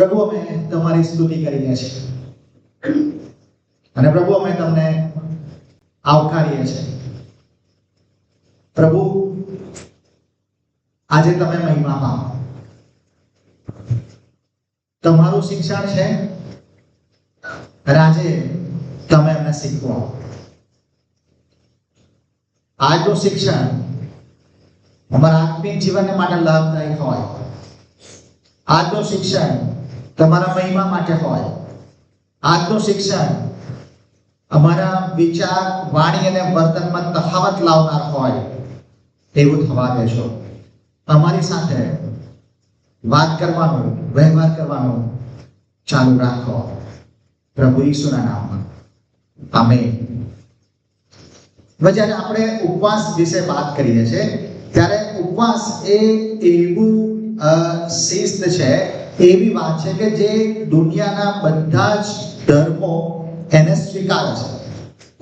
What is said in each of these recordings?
પ્રભુ અમે તમારી સ્તુતિ કરીએ છીએ અને પ્રભુ અમે તમને આવકારીએ છીએ. પ્રભુ આજે તમે મહિમા પામો. તમારું શિક્ષણ છે આજે તમે એમને શીખવો. આજનું શિક્ષણ અમારા આત્મિક જીવન માટે લાભદાયક હોય. આજનું શિક્ષણ તમારા મહિમા માટે હોય. આજનું શિક્ષણ અમારા વિચાર, વાણી અને વર્તનમાં તફાવત લાવનાર હોય એવું થવા દેશો. અમારી સાથે વાત કરવાનું, વ્યવહાર કરવાનું ચાલુ રાખો. પ્રભુ ઈસુના નામમાં આમેન. હવે જ્યારે આપણે ઉપવાસ વિશે વાત કરીએ છીએ ત્યારે ઉપવાસ એ એવું શિસ્ત છે, એવી વાત છે કે જે દુનિયાના બધા જ ધર્મો એને સ્વીકારે છે.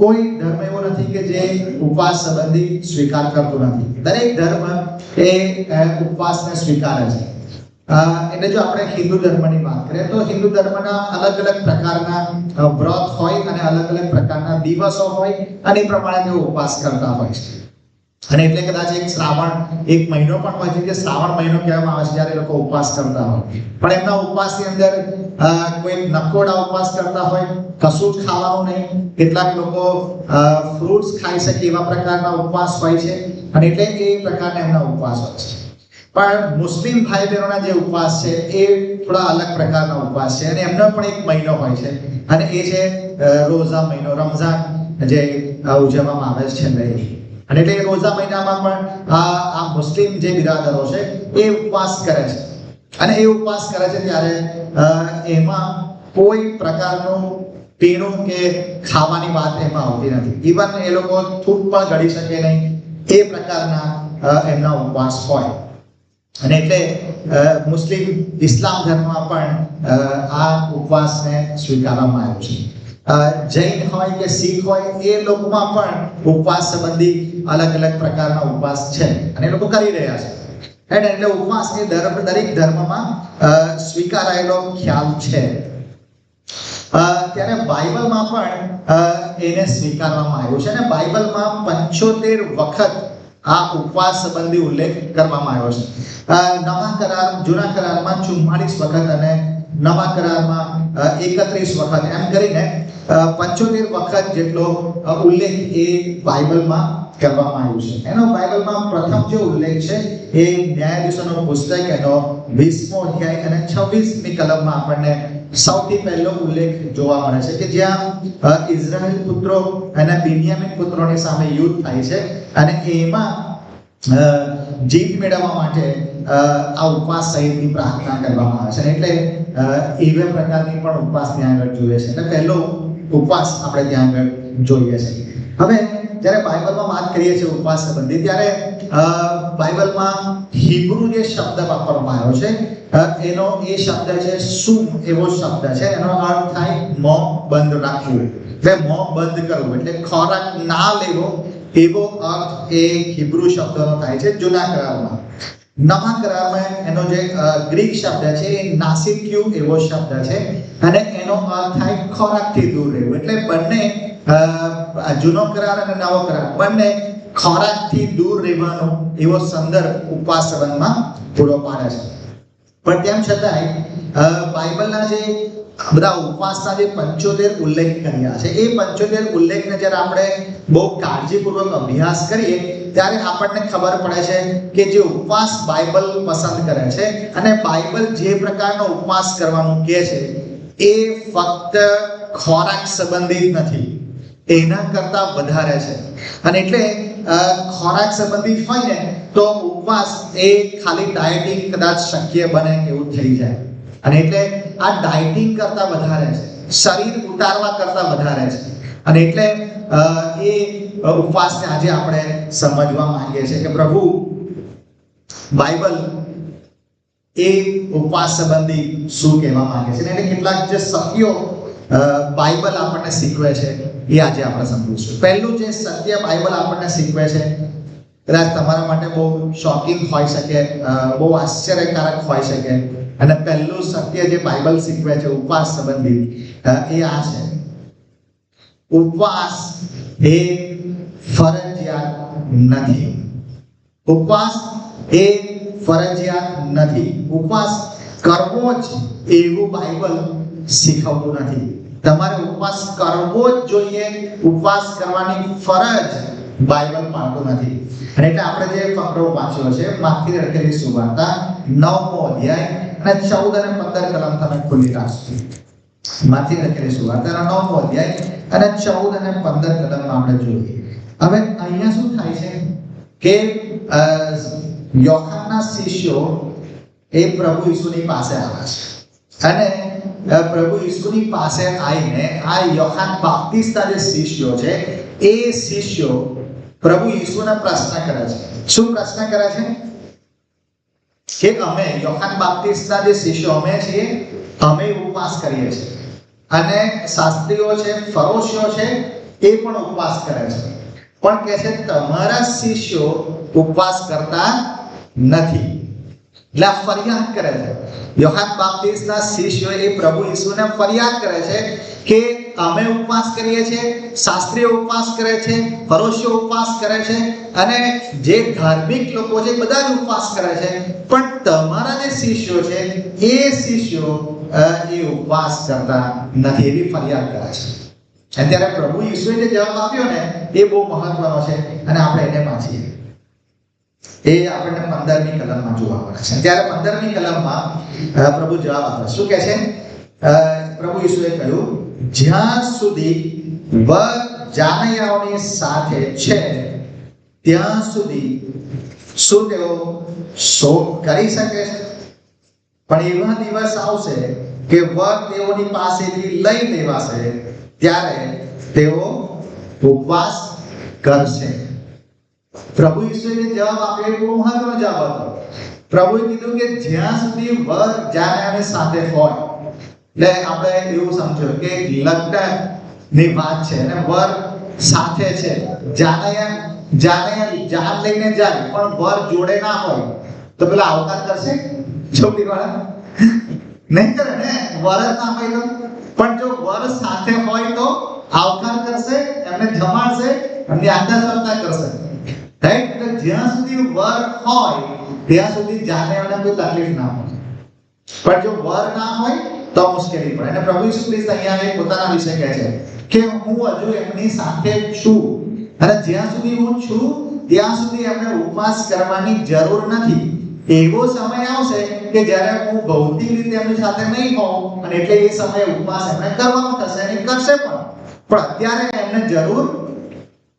કોઈ ધર્મ એવો નથી કે જે ઉપવાસ સંબંધી સ્વીકાર કરતો નથી. દરેક ધર્મ એ ઉપવાસને સ્વીકારે છે. એટલે જો આપણે હિન્દુ ધર્મની વાત કરીએ તો હિન્દુ ધર્મના અલગ અલગ પ્રકારના વ્રત હોય અને અલગ અલગ પ્રકારના દિવસો હોય અને એ પ્રમાણે તેઓ ઉપવાસ કરતા હોય છે. અને એટલે કદાચ એક મહિનો પણ હોય છે કે શ્રાવણ મહિનો કહેવામાં આવે છે જ્યારે લોકો ઉપવાસ કરતા હોય. પણ એમના ઉપવાસની અંદર કોઈ નકોડા ઉપવાસ કરતા હોય, કશું જ ખાવાનું નહીં. કેટલાક લોકો ફ્રૂટ્સ ખાઈ શકે એવા પ્રકારના ઉપવાસ હોય છે અને એટલે એ પ્રકારના એમના ઉપવાસ હોય છે. પણ મુસ્લિમ ભાઈ બહેનોના જે ઉપવાસ છે એ થોડા અલગ પ્રકારના ઉપવાસ છે અને એમનો પણ એક મહિનો હોય છે અને એ છે રોઝા મહિનો, રમઝાન જે ઉજવવામાં આવે છે. અને એટલે રોઝા મહિનામાં પણ આ મુસ્લિમ જે બિરાદરો છે એ ઉપવાસ કરે છે અને એ ઉપવાસ કરે છે ત્યારે એમાં કોઈ પ્રકારનું પીણું કે ખાવાની વાત એમાં આવતી નથી. ઇવન એ લોકો થૂક પણ ગળી શકે નહીં એ પ્રકારના એમના ઉપવાસ હોય. અને એટલે મુસ્લિમ ઇસ્લામ ધર્મમાં પણ આ ઉપવાસને સ્વીકારવામાં આવ્યો છે. જૈન હોય કે શીખ હોય એ લોકોમાં પણ ઉપવાસ સંબંધી અલગ અલગ પ્રકારના ઉપવાસ છે અને એ લોકો કરી રહ્યા છે. એટલે ઉપવાસ એ દરેક ધર્મમાં સ્વીકારાયેલો ખ્યાલ છે. ત્યારે બાઇબલમાં પણ એને સ્વીકારવામાં આવ્યું છે અને બાઇબલમાં 75 વખત આ ઉપવાસ સંબંધી ઉલ્લેખ કરવામાં આવ્યો છે. જૂના કરારમાં 44 વખત અને નવા કરારમાં 31 વખત, એમ કરીને 75 વખત જેટલો ઉલ્લેખ એ બાઇબલમાં કરવામાં આવ્યું છે. એનો બાઇબલમાં પ્રથમ જે ઉલ્લેખ છે એ ન્યાયાધીશોનો પુસ્તક એનો 20મો અધ્યાય અને 26મી કલમમાં આપણને સૌથી પહેલો ઉલ્લેખ જોવા મળે છે કે જ્યાં ઇઝરાયેલ પુત્રો અને બિન્યામીન પુત્રોની સામે યુદ્ધ થાય છે અને એમાં જીત મેળવવા માટે આ ઉપવાસ સહિતની પ્રાર્થના કરવામાં આવે છે. એટલે એવા પ્રકારની પણ ઉપવાસ ત્યાં આગળ જોઈએ છે. એટલે પહેલો ઉપવાસ આપણે ત્યાં આગળ જોઈએ છે. હવે જ્યારે બાઇબલમાં વાત કરીએ છીએ ઉપવાસ સંબંધી ત્યારે બાઇબલમાં હિબ્રુ જે શબ્દ વાપરવામાં આવ્યો છે એનો એ શબ્દ છે સુમ એવો શબ્દ છે. એનો અર્થ થાય મોં બંધ રાખવું, એટલે મોં બંધ કરવું, એટલે ખોરાક ના લેવો એવો અર્થ એ હિબ્રુ શબ્દનો થાય છે જૂના કરારમાં. નવા કરારમાં એનો જે ગ્રીક શબ્દ છે એ નાસિક્યુ એવો શબ્દ છે અને એનો અર્થ થાય ખોરાકથી દૂર રહેવું. એટલે બંને જૂનો કરાર અને નવો કરાર બંને ખોરાકથી દૂર રહેવાનો એવો સંદર્ભ ઉપવાસ સંબંધમાં પૂરો પાડે છે. પણ તેમ છતાંય બાઇબલના જે બધા ઉપવાસના જે 75 ઉલ્લેખ કર્યા છે એ 75 ઉલ્લેખને જ્યારે આપણે બહુ કાળજીપૂર્વક અભ્યાસ કરીએ ત્યારે આપણને ખબર પડે છે કે જે ઉપવાસ બાઇબલ પસંદ કરે છે અને બાઇબલ જે પ્રકારનો ઉપવાસ કરવાનું કહે છે એ ફક્ત ખોરાક સંબંધિત નથી, એના કરતા વધારે છે. અને એટલે ખોરાક સંબંધિત હોય ને તો ઉપવાસ એ ખાલી ડાયટિંગ કદાચ શક્ય બને એવું થઈ જાય. અને એટલે આ ડાયટિંગ કરતા વધારે છે, શરીર ઉતારવા કરતા વધારે છે. અને એટલે એ ઉપવાસને આજે આપણે સમજવા માંગીએ છીએ કે પ્રભુ બાઇબલ એ ઉપવાસ સંબંધી શું કહેવા માંગે છે. એટલે કેટલાક જે સત્યો બાઇબલ આપણને શીખવે છે એ આજે આપણે સમજીશું. પહેલું જે સત્ય બાઇબલ આપણને શીખવે છે કદાચ તમારા માટે બહુ શોકિંગ હોઈ શકે, બહુ આશ્ચર્યકારક હોઈ શકે. અને પહેલું સત્ય જે બાઇબલ શીખવે છે ઉપવાસ સંબંધી એ આ છે, ઉપવાસ એ ફરજિયાત નથી. ઉપવાસ એ ફરજિયાત નથી. ઉપવાસ કરવો જ એવું બાઇબલ શીખવતું નથી. તમારે ઉપવાસ કરવો જ જોઈએ, ઉપવાસ કરવાની ફરજ બાઇબલ પાડતું નથી. અને એટલે આપણે જે ફકરો વાંચ્યો છે માથી લખેલી સુવાર્તા 9મો અધ્યાય અને 14 અને 15 કલમ તમે ખુલ્લી રાખજો. માથી લખેલી સુવાર્તા 9મો અધ્યાય અને 14 અને 15 કલમ આપણે જોઈએ. હવે અહીંયા શું થાય છે કે યોહાનના શિષ્યો એ પ્રભુ ઈસુની પાસે આવ્યા છે અને પ્રભુ ઈસુની પાસે આવીને આ યોહાન બાપ્તિસ્તા જે શિષ્યો છે એ શિષ્યો પ્રભુ ઈસુને પ્રશ્ન કરે છે. શું પ્રશ્ન કરે છે કે અમે યોહાન બાપ્તિસ્તા જે શિષ્યો અમે છીએ, અમે ઉપવાસ કરીએ છીએ અને શાસ્ત્રીઓ છે, ફરોશીઓ છે એ પણ ઉપવાસ કરે છે, પણ કહે છે તમારા શિષ્યો ઉપવાસ કરતા નથી. એટલે ફરિયાદ કરે છે. યોહાન બાપ્તિસ્તના શિષ્યો એ પ્રભુ ઈસુને ફરિયાદ કરે છે કે અમે ઉપવાસ કરીએ છીએ, શાસ્ત્રીઓ ઉપવાસ કરે છે, ફરોશીઓ ઉપવાસ કરે છે અને જે ધાર્મિક લોકો છે બધા જ ઉપવાસ કરે છે, પણ તમારા જે શિષ્યો છે એ શિષ્યો એ ઉપવાસ કરતા નથી, એવી ફરિયાદ કરે છે. અત્યારે પ્રભુ ઈસુએ જે જવાબ આપ્યો ને એ બહુ મહત્વનો છે અને આપણે એને વાંચીએ. એ આપણને 15મી કલમમાં જોવા મળે છે. ત્યારે 15મી કલમમાં પ્રભુ જવાબ આપે. શું કહે છે? પ્રભુ ઈસુએ કહ્યું, જ્યાં સુધી વર જાનૈયાઓની સાથે છે ત્યાં સુધી શું તેઓ શોક કરી શકે છે? પણ એવા દિવસ આવશે કે વર તેઓની પાસેથી લઈ લેવાશે, ત્યારે તેઓ ઉપવાસ કરશે. પ્રભુ ઈસુએ જવાબ આપ્યો એ બહુ મહત્વનો જવાબ હતો. પ્રભુએ કીધું કે જ્યાં સુધી વર જાનૈયાની સાથે હોય, એટલે આપણે એવું સમજો કે લગ્નની વાત છે અને વર સાથે છે, જાનૈયા જાન લઈને જાય પણ વર જોડે ના હોય તો પેલા આવકાર કરશે છોકરી વાળા? નહીં કરે ને. વર જ ના હોય તો. પણ જો વર સાથે હોય તો આવકાર કરશે, એમને જમાડશે, એમની આદર સત્કાર કરશે. રાઈટ? એટલે જ્યાં સુધી વર હોય ત્યાં સુધી જાનૈયાને કોઈ તકલીફ ના હોય, પણ જો વર ના હોય તો મુશ્કેલી પડે. અને પ્રભુ ઈસુ ખ્રિસ્ત અહીંયા પોતાના વિશે કહે છે કે હું હજુ એમની સાથે છું અને જ્યાં સુધી હું છું ત્યાં સુધી એમને ઉપવાસ કરવાની જરૂર નથી. એવો સમય આવશે કે જ્યારે હું ભૌતિક રીતે એમની સાથે નહીં હોઉં અને એટલે એ સમયે ઉપવાસ એમને કરવાનો થશે અને કરશે પણ અત્યારે એમને જરૂર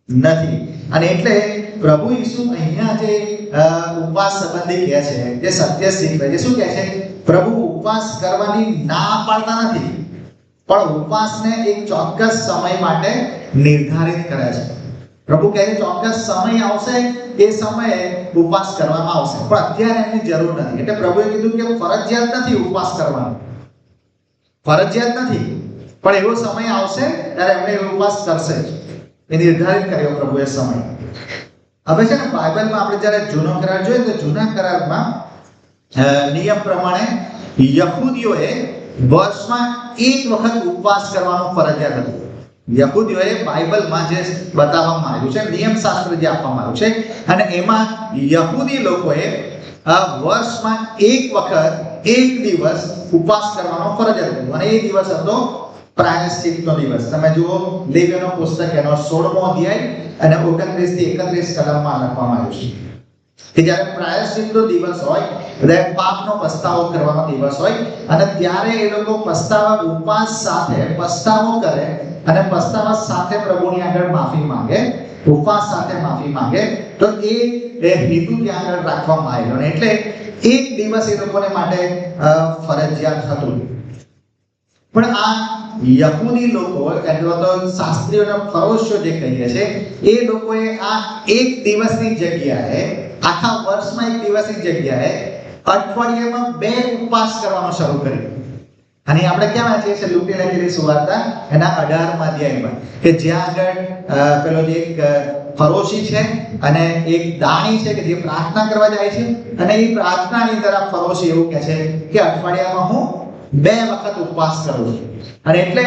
નથી. અને એટલે પ્રભુ ઈસુ અહીંયા જે ઉપવાસ સંબંધી કહે છે, જે સત્ય શીખવે છે, શું કહે છે? પ્રભુ ઉપવાસ કરવાની ના પાડતા નથી, પણ ઉપવાસને એક ચોક્કસ સમય માટે નિર્ધારિત કરે છે. પ્રભુ કહે છે ચોક્કસ સમય આવશે, એ સમયે ઉપવાસ કરવામાં આવશે, પણ અત્યારે એની જરૂર નથી. એટલે પ્રભુએ કીધું કે ફરજિયાત નથી ઉપવાસ કરવાનો, ફરજિયાત નથી, પણ એવો સમય આવશે ત્યારે એમણે ઉપવાસ કરશે. એ નિર્ધારિત કર્યો પ્રભુએ સમય. હવે છે ને બાઇબલમાં આપણે જ્યારે જૂનો કરાર જોઈએ તો જૂના કરારમાં નિયમ પ્રમાણે યહૂદીઓએ વર્ષમાં એક વખત ઉપવાસ કરવાનું ફરજિયાત હતું. યહૂદીઓએ બાઇબલમાં જે બતાવવામાં આવ્યું છે, નિયમશાસ્ત્ર જે આપવામાં આવ્યું છે, અને એમાં યહૂદી લોકોએ વર્ષમાં એક વખત એક દિવસ ઉપવાસ કરવાનો ફરજિયાત હતો અને એ દિવસ હતો પ્રાયશ્ચિતનો દિવસ. તમે જુઓ લેવીઓનો પુસ્તક એનો 16મો અધ્યાય અને 29 થી 31 કલમમાં લખવામાં આવ્યું છે કે જ્યારે પ્રાયશ્ચિતનો દિવસ હોય, એટલે પાપનો પસ્તાવો કરવાનો દિવસ હોય, અને ત્યારે એ લોકો પસ્તાવા ઉપવાસ સાથે પસ્તાવો કરે અને પસ્તાવા સાથે પ્રભુની આગળ માફી માંગે, ઉપવાસ સાથે માફી માંગે, તો એ હેતુ ત્યાં આગળ રાખવામાં આવેલો અને એટલે એક દિવસ એ લોકોને માટે ફરજિયાત હતું. પણ આ યહૂદી લોકો અથવા તો શાસ્ત્રીઓ અને ફરોશીઓ જે કહીએ છે એ લોકોએ આ એક દિવસની જગ્યાએ આખા વર્ષમાં એક દિવસની જગ્યાએ અઠવાડિયામાં 2 ઉપવાસ કરવાનો શરૂ કર્યો. અને આપણે ક્યાં વાંચીએ છીએ લુકની લખેલી સુવાર્તા એના 18મા અધ્યાયમાં કે જ્યાં આગળ પેલો જે એક ફરોશી છે અને એક દાણી છે કે જે પ્રાર્થના કરવા જાય છે અને એ પ્રાર્થનાની અંદર આ ફરોશી એવું કહે છે કે અઠવાડિયામાં હું 2 વખત ઉપવાસ કરું છું. અને એટલે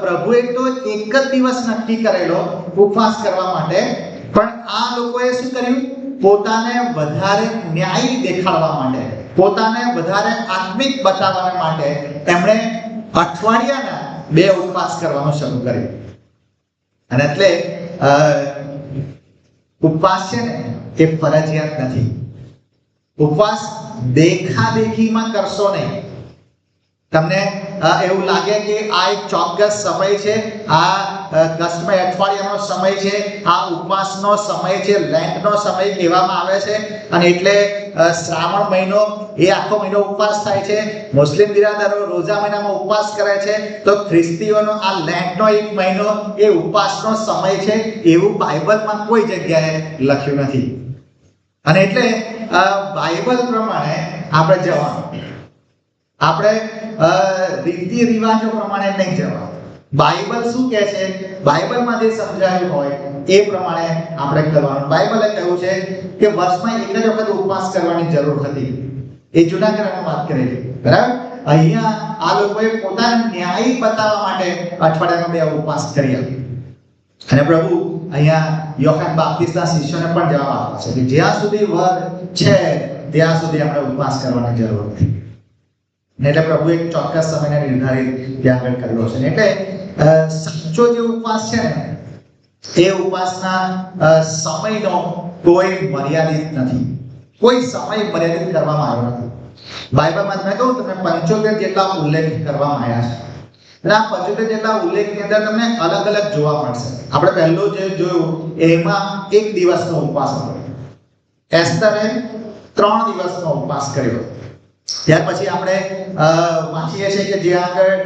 પ્રભુએ તો એક જ દિવસ નક્કી કરેલો ઉપવાસ કરવા માટે, પણ આ લોકોએ શું કર્યું? પોતાને વધારે ન્યાયી દેખાડવા માટે, પોતાને વધારે આત્મિક બતાવવા માટે એમણે અઠવાડિયાના 2 ઉપવાસ કરવાનું શરૂ કર્યું. અને એટલે ઉપવાસ છે ને એ ફરજિયાત નથી. ઉપવાસ દેખાદેખીમાં કરશો નહીં. તમને એવું લાગે કે આ એક ચોક્કસ સમય છે, આ કસ્ટમય અઠવાડિયાનો સમય છે, આ ઉપવાસનો સમય છે, લેન્ટનો સમય કહેવામાં આવે છે, અને એટલે શ્રાવણ મહિનો એ આખો મહિનો ઉપવાસ થાય છે. મુસ્લિમ બિરાદરો રોઝા મહિનામાં ઉપવાસ કરે છે, તો ખ્રિસ્તીઓનો આ લેન્ટનો એક મહિનો એ ઉપવાસનો સમય છે એવું બાઇબલમાં કોઈ જગ્યાએ લખ્યું નથી. અને એટલે બાઇબલ પ્રમાણે આપણે જવાનું, આપણે રીતિ રિવાજો પ્રમાણે નહીં જવાનું. બાઇબલ શું કહે છે, બાઇબલમાં જે સમજાયું હોય એ પ્રમાણે આપણે કરવાનું. બાઇબલે કહ્યું છે કે વર્ષમાં એક જ વખત ઉપવાસ કરવાની જરૂર હતી. એ જૂના કરારની વાત કરે છે, બરાબર. અહીંયા આ લોકોએ પોતાને ન્યાયી બતાવવા માટે અઠવાડિયામાં 2 ઉપવાસ કર્યા. અને પ્રભુ અહીંયા યોહાન બાપ્તિસ્તના શિષ્યોને પણ જવાબ આપે છે કે જ્યાં સુધી વર છે ત્યાં સુધી આપણે ઉપવાસ કરવાની જરૂર નથી. એટલે પ્રભુ એક ચોક્કસ સમયને નિર્ધારિત ત્યાં આગળ કર્યો છે. એટલે સાચો જે ઉપવાસ છે ને એ ઉપવાસના સમયનો કોઈ મર્યાદિત નથી, કોઈ સમય મર્યાદિત કરવામાં આવ્યો નથી. બાઇબલમાં મેં કહું તમને 75 જેટલા ઉલ્લેખ કરવામાં આવ્યા છે. અને આ 75 જેટલા ઉલ્લેખની અંદર તમને અલગ અલગ જોવા મળશે. આપણે પહેલું જે જોયું એમાં 1 દિવસનો ઉપવાસ હતો. એસ્તરે 3 દિવસનો ઉપવાસ કર્યો. ત્યાર પછી આપણે વાંચીએ છીએ કે જ્યાં આગળ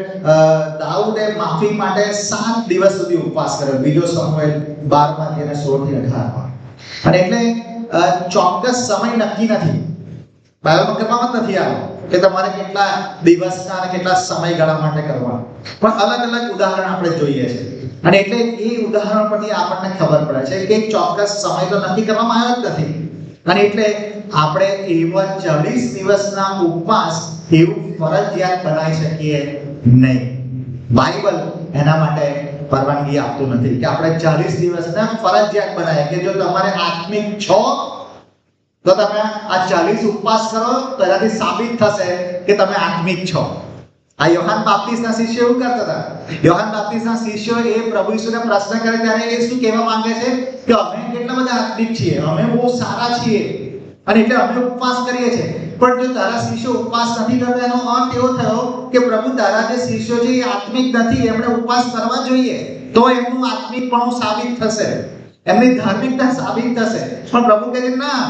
દાઉદે માફી માટે 7 દિવસ સુધી ઉપવાસ કર્યો. બીજો સમુએલ 12મા અધ્યાય 16 થી 18માં. અને એટલે ચોક્કસ સમય નક્કી નથી, બાઇબલમાં કરવામાં નથી આવ્યો કે તમારે કેટલા દિવસના અને કેટલા સમયગાળા માટે કરવાનું, પણ અલગ અલગ ઉદાહરણ આપણે જોઈએ છે. અને એટલે એ ઉદાહરણ પરથી આપણને ખબર પડે છે કે એક ચોક્કસ સમય તો નક્કી કરવામાં આવ્યો જ નથી. અને એટલે આપણે એવા 40 દિવસના ઉપવાસ એવું ફરજિયાત બનાવી શકીએ નહીં. બાઇબલ એના માટે પરવાનગી આપતું નથી કે આપણે 40 દિવસના ફરજિયાત બનાવીએ કે જો તમારે આત્મિક છો તો તમે આ 40 ઉપવાસ કરો તો એનાથી સાબિત થશે કે તમે આત્મિક છો. આ યોહાન બાપ્તિસ્તના શિષ્યો એવું કરતા હતા. યોહાન બાપ્તિસ્તના શિષ્યો એ પ્રભુ ઈસુને પ્રશ્ન કરે ત્યારે એ શું કહેવા માંગે છે કે અમે કેટલા બધા આત્મિક છીએ, અમે બહુ સારા છીએ અને એટલે અમે ઉપવાસ કરીએ છીએ. પણ જો તારા શિષ્યો ઉપવાસ નથી કરતા એનો અર્થ એવો થયો કે પ્રભુ તારા જે શિષ્યો છે એ આત્મિક નથી, એમણે ઉપવાસ કરવા જોઈએ તો એમનું આત્મિકપણું સાબિત થશે, એમની ધાર્મિકતા સાબિત થશે. પણ પ્રભુ કહે છે ના,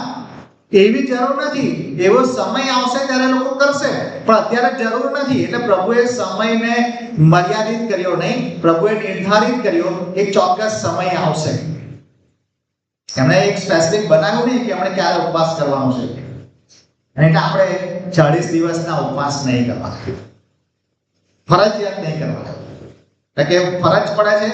એવી જરૂર નથી. એવો સમય આવશે ત્યારે લોકો કરશે, પણ અત્યારે જરૂર નથી. એટલે પ્રભુએ સમયને મર્યાદિત કર્યો નહીં, પ્રભુએ નિર્ધારિત કર્યો એક ચોક્કસ સમય આવશે. એમણે એક સ્પેસિફિક બનાવ્યું નહીં કે એમણે ક્યારે ઉપવાસ કરવાનો છે. એટલે આપણે 40 દિવસના ઉપવાસ નહીં કરવા, ફરજિયાત નહીં કરવા. એટલે કે ફરજ પડે છે,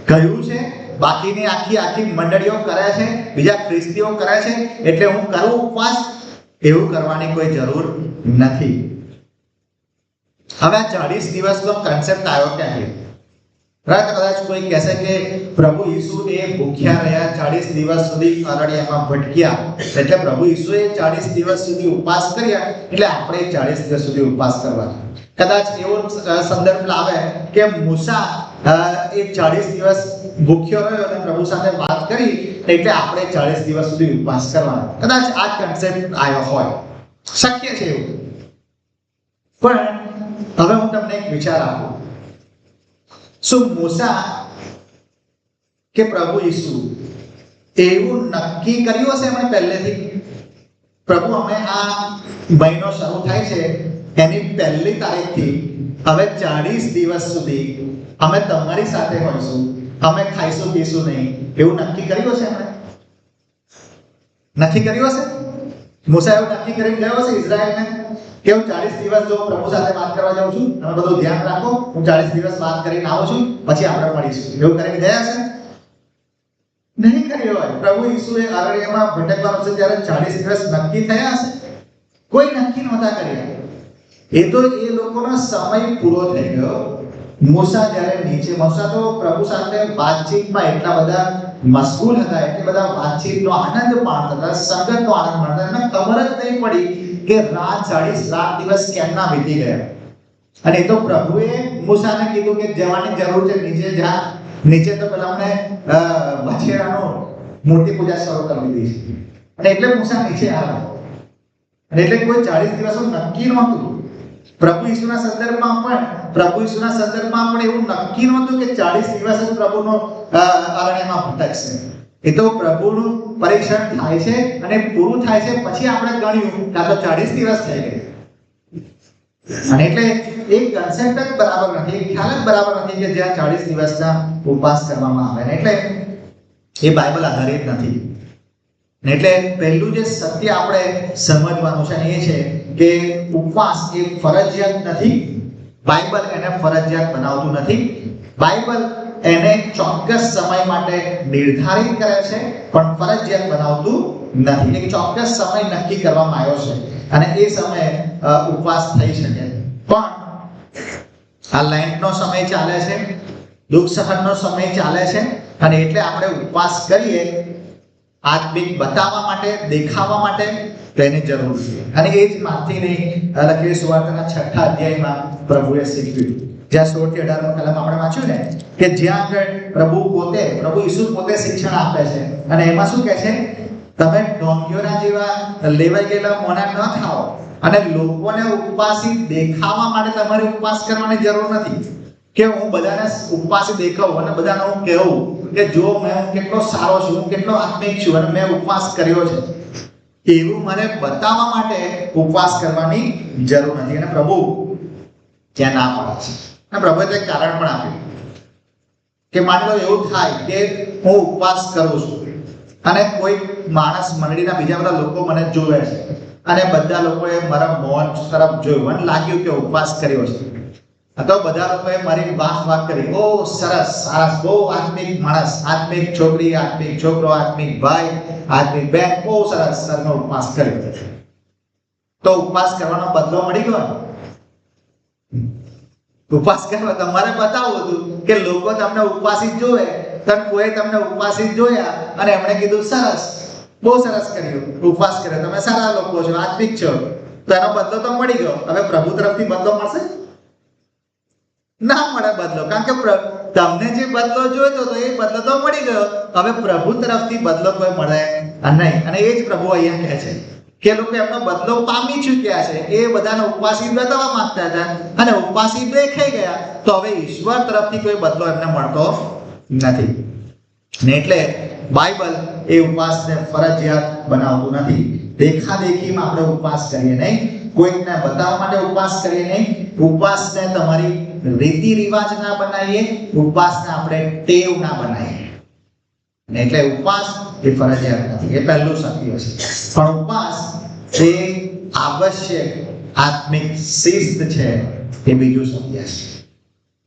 કહ્યું છે, બાકીની આખી મંડળીઓ કરે છે, બીજા ખ્રિસ્તીઓ કરે છે એટલે હું કરું ઉપવાસ, એવું કરવાની કોઈ જરૂર નથી. હવે આ 40 દિવસનો કન્સેપ્ટ આવ્યો ક્યાંથી? કદાચ કોઈ કહેશે કે પ્રભુ ઈસુ એ ભૂખ્યા રહ્યા 40 દિવસ સુધી અરણ્યમાં ભટક્યા, એટલે પ્રભુ ઈસુએ 40 દિવસ સુધી ઉપવાસ કર્યા એટલે આપણે 40 દિવસ સુધી ઉપવાસ કરવાનો. કદાચ એવો સંદર્ભ લાવે કે મૂસા એ 40 દિવસ ભૂખ્યો રહ્યો અને પ્રભુ સાથે વાત કરી એટલે આપણે 40 દિવસ સુધી ઉપવાસ કરવાનો. કદાચ આ કન્સેપ્ટ આવ્યો હોય, શક્ય છે એવું. પણ હવે હું તમને એક વિચાર આપું. શું મૂસા કે પ્રભુ ઈસુ એવું નક્કી કર્યું હશે એમણે પહેલેથી? પ્રભુ અમે આ મહિનો શરૂ થાય છે એની પહેલી તારીખથી હવે 40 દિવસ સુધી અમે તમારી સાથે હોઈશું, અમે ખાઈશું પીશું નહીં, એવું નક્કી કર્યું હશે એમણે? નક્કી કર્યું હશે? મૂસા એવું નક્કી કરી ગયો હશે ઇઝરાયલને કે હું 40 દિવસ જો પ્રભુ સાથે વાત કરવા જાઉં છું, તમે બધું ધ્યાન રાખો, હું 40 દિવસ વાત કરીને આવું છું, પછી આપણે મળીશું, એવું કરીને ગયા છે? નહીં કર્યો હોય. પ્રભુ ઈસુએ અરણ્યમાં ભટકવાનું છે ત્યારે 40 દિવસ નક્કી થયા હશે? કોઈ નક્કી નહોતા કર્યા. એ તો એ લોકોનો સમય પૂરો થઈ ગયો. મૂસા જ્યારે નીચે, મૂસા તો પ્રભુ સાથે વાતચીતમાં એટલા બધા મશગુલ હતા, એટલી બધા વાતચીતનો આનંદ માણતા હતા, સંગતનો આનંદ માણતા હતા, એમને ખબર જ નહીં પડી કે રાત 40 દિવસ કેમના વીતી ગયા. અને એ તો પ્રભુએ મૂસાને કીધું કે જવાની જરૂર છે, નીચે જા. નીચે તો પેલા અમને વછેરાનો મૂર્તિ પૂજા શરૂ કરી દીધી છે, અને એટલે મૂસા નીચે આવ્યા. અને એટલે કોઈ 40 દિવસો નક્કી નહોતું. પ્રભુ ઈસુના સંદર્ભમાં પણ એવું નક્કી નહોતું કે 40 દિવસ જ પ્રભુનો અરણ્યમાં ભટકશે. એ તો પ્રભુનું પરીક્ષણ થાય છે અને પૂરું થાય છે પછી આપણે ગણ્યું કે આ તો 40 દિવસ થઈ ગયા. અને એટલે એક કન્સેપ્ટ જ બરાબર નથી, ખ્યાલ જ બરાબર નથી કે જ્યાં 40 દિવસના ઉપવાસ કરવામાં આવે. એટલે એ બાઇબલ આધારિત નથી. એટલે પહેલું જે સત્ય આપણે સમજવાનું છે એ છે કે ઉપવાસ એ ફરજિયાત નથી. બાઇબલ એને ફરજિયાત બનાવતું નથી. બાઇબલ એને ચોક્કસ સમય માટે નિર્ધારિત કરે છે પણ ફરજિયાત બનાવતું નથી. એક ચોક્કસ સમય નક્કી કરવામાં આવ્યો છે અને એ સમયે ઉપવાસ થઈ શકે. પણ આ લેન્ટનો સમય ચાલે છે, દુઃખ સહનનો સમય ચાલે છે, અને એટલે આપણે ઉપવાસ કરીએ આત્મિક બતાવવા માટે, દેખાવા માટે, તેની જરૂર છે. અને એ જ માથીની લખેલી સુવાર્તાના 6 અધ્યાયમાં પ્રભુએ શીખવ્યું. જ્યાં 16 થી 18 કલમ આપણે વાંચ્યું ને, કે જ્યાં આગળ પ્રભુ ઈસુ પોતે શિક્ષણ આપે છે અને એમાં શું કહે છે? તમે ઢોંગીઓના જેવા લેવાઈ ગયેલા મોણા ન થાઓ, અને લોકોને ઉપવાસી દેખાવા માટે તમારે ઉપવાસ કરવાની જરૂર નથી કે હું બધાને ઉપવાસી દેખાવું અને બધાને હું કહેવું કે જો મેં કેટલો સારો છું, હું કેટલો આત્મિક છું અને મેં ઉપવાસ કર્યો છે. એવું મને બતાવવા માટે ઉપવાસ કરવાની જરૂર નથી. અને પ્રભુ ત્યાં ના પાડે છે. અને પ્રભુએ તો એક કારણ પણ આપ્યું કે માની લો એવું થાય કે હું ઉપવાસ કરું છું અને કોઈ માણસ મંડળીના બીજા બધા લોકો મને જોવે છે અને બધા લોકોએ મારા મોં તરફ જોયું, મને લાગ્યું કે ઉપવાસ કર્યો છે. તો બધા લોકોએ મારી વાહ કરી, ઓ સરસ, બહુ આત્મિક માણસ, આત્મિક છોકરી, આત્મિક છોકરો, આત્મિક ભાઈ, આત્મિક બેન, બહુ સરસ સરનો ઉપવાસ કર્યો. તો ઉપવાસ કરવાનો બદલો મળી ગયો. ઉપવાસ કરવા તમારે બતાવવું હતું કે લોકો તમને ઉપવાસી જોવે, કોઈ તમને ઉપવાસી જોયા અને એમણે કીધું સરસ, બહુ સરસ કર્યું, ઉપવાસ કર્યો, તમે સારા લોકો છો, આત્મિક છો, તો એનો બદલો તો મળી ગયો. હવે પ્રભુ તરફથી બદલો મળશે? ના મળે બદલો, કારણ કે તમને જે બદલો જોઈતો હતો એ બદલો તો મળી ગયો. હવે પ્રભુ તરફથી બદલો કોઈ મળે નહીં. અને એ જ પ્રભુ અહીંયા કહે છે કે લોકો એમનો બદલો પામી ચૂક્યા છે. એ બધાને ઉપવાસી બતાવવા માંગતા હતા અને ઉપવાસી દેખાઈ ગયા, તો હવે ઈશ્વર તરફથી કોઈ બદલો એમને મળતો નથી. ને એટલે બાઇબલ એ ઉપવાસને ફરજિયાત બનાવતું નથી. દેખાદેખીમાં આપણે ઉપવાસ કરીએ નહીં, કોઈકને બતાવવા માટે ઉપવાસ કરીએ નહીં. ઉપવાસને તમારી રીતિ રિવાજ ના બનાવીએ, ઉપવાસને આપણે ટેવ ના બનાવીએ. એટલે ઉપવાસ એ ફરજિયાત નથી. એ પહેલું સત્ય છે. પણ ઉપવાસ એ આવશ્યક આત્મિક શિસ્ત છે, એ બીજું સત્ય છે.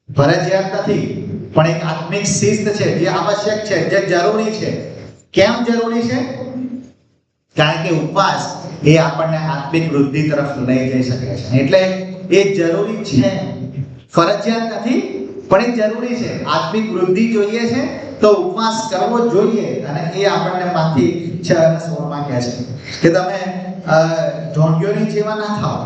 ફરજિયાત નથી પણ એક આત્મિક શિસ્ત છે, જે આવશ્યક છે, જે જરૂરી છે. કેમ જરૂરી છે? કારણ કે ઉપવાસ એ આપણને આત્મિક વૃદ્ધિ તરફ લઈ જઈ શકે છે. એટલે એ જરૂરી છે, ફરજિયાત નથી પણ એ જરૂરી છે. આત્મિક વૃદ્ધિ જોઈએ છે તો ઉપવાસ કરવો જોઈએ. અને એ આપણને માંથી 6 અને 16 માં કહે છે કે તમે ઢોંગીઓની જેવા ના થાઓ,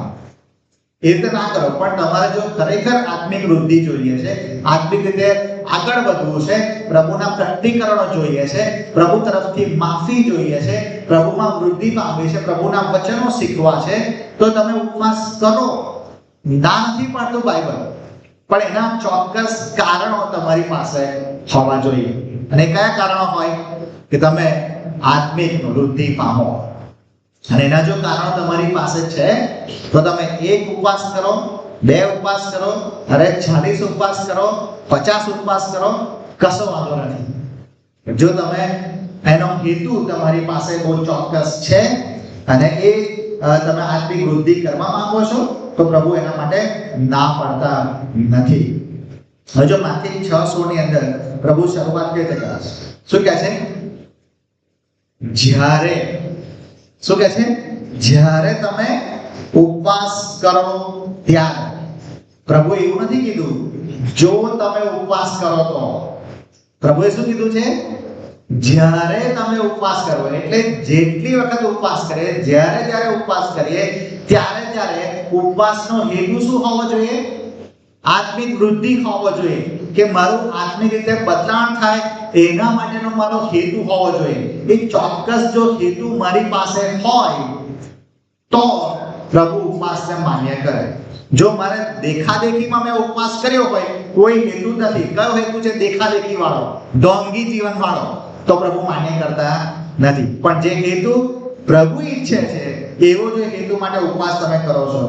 એ રીતે ના કરો. પણ તમારે જો ખરેખર આત્મિક વૃદ્ધિ જોઈએ છે, આત્મિક રીતે આગળ વધવું છે, પ્રભુના પ્રકટીકરણો જોઈએ છે, પ્રભુ તરફથી માફી જોઈએ છે, પ્રભુમાં વૃદ્ધિ પામવી છે, પ્રભુના વચનો શીખવા છે, તો તમે ઉપવાસ કરો. ના નથી પાડતું બાઇબલ, પણ એના ચોક્કસ કારણો તમારી પાસે હોવા જોઈએ. અને કયા કારણો હોય? કે તમે આત્મિક વૃદ્ધિ પામો. અને એના જો કારણો તમારી પાસે છે તો તમે 1 ઉપવાસ કરો, 2 ઉપવાસ કરો, અરે 40 ઉપવાસ કરો, 50 ઉપવાસ કરો, કશો વાંધો નથી. જો તમે એનો હેતુ તમારી પાસે બહુ ચોક્કસ છે અને એ તમે આત્મિક વૃદ્ધિ કરવા માંગો છો તો પ્રભુ એના માટે ના પાડતા નથી. હવે જો માથી 6:16 ની અંદર પ્રભુ શરૂઆત કેવી રીતે કરે છે? શું કહે છે? જ્યારે, શું કહે છે? જ્યારે તમે ઉપવાસ કરો ત્યારે. પ્રભુ એવું નથી કીધું જો તમે ઉપવાસ કરો તો. પ્રભુએ શું કીધું છે? જ્યારે તમે ઉપવાસ કરો. એટલે જેટલી વખત ઉપવાસ કરીએ, જ્યારે ઉપવાસ કરીએ ત્યારે ઉપવાસનો હેતુ શું હોવો જોઈએ? આત્મિક વૃદ્ધિ હોવો જોઈએ, કે મારું આત્મિક રીતે બદલાણ થાય એના માટેનો મારો હેતુ હોવો જોઈએ. એ ચોક્કસ જો હેતુ મારી પાસે હોય તો પ્રભુ ઉપવાસને માન્ય કરે. જો મારે દેખાદેખીમાં મેં ઉપવાસ કર્યો હોય, કોઈ હેતુ નથી, કયો હેતુ છે? દેખાદેખી વાળો, ઢોંગી જીવન વાળો, તો પ્રભુ માન્ય કરતા નથી. પણ જે હેતુ પ્રભુ ઈચ્છે છે એવો જો હેતુ માટે ઉપવાસ તમે કરો છો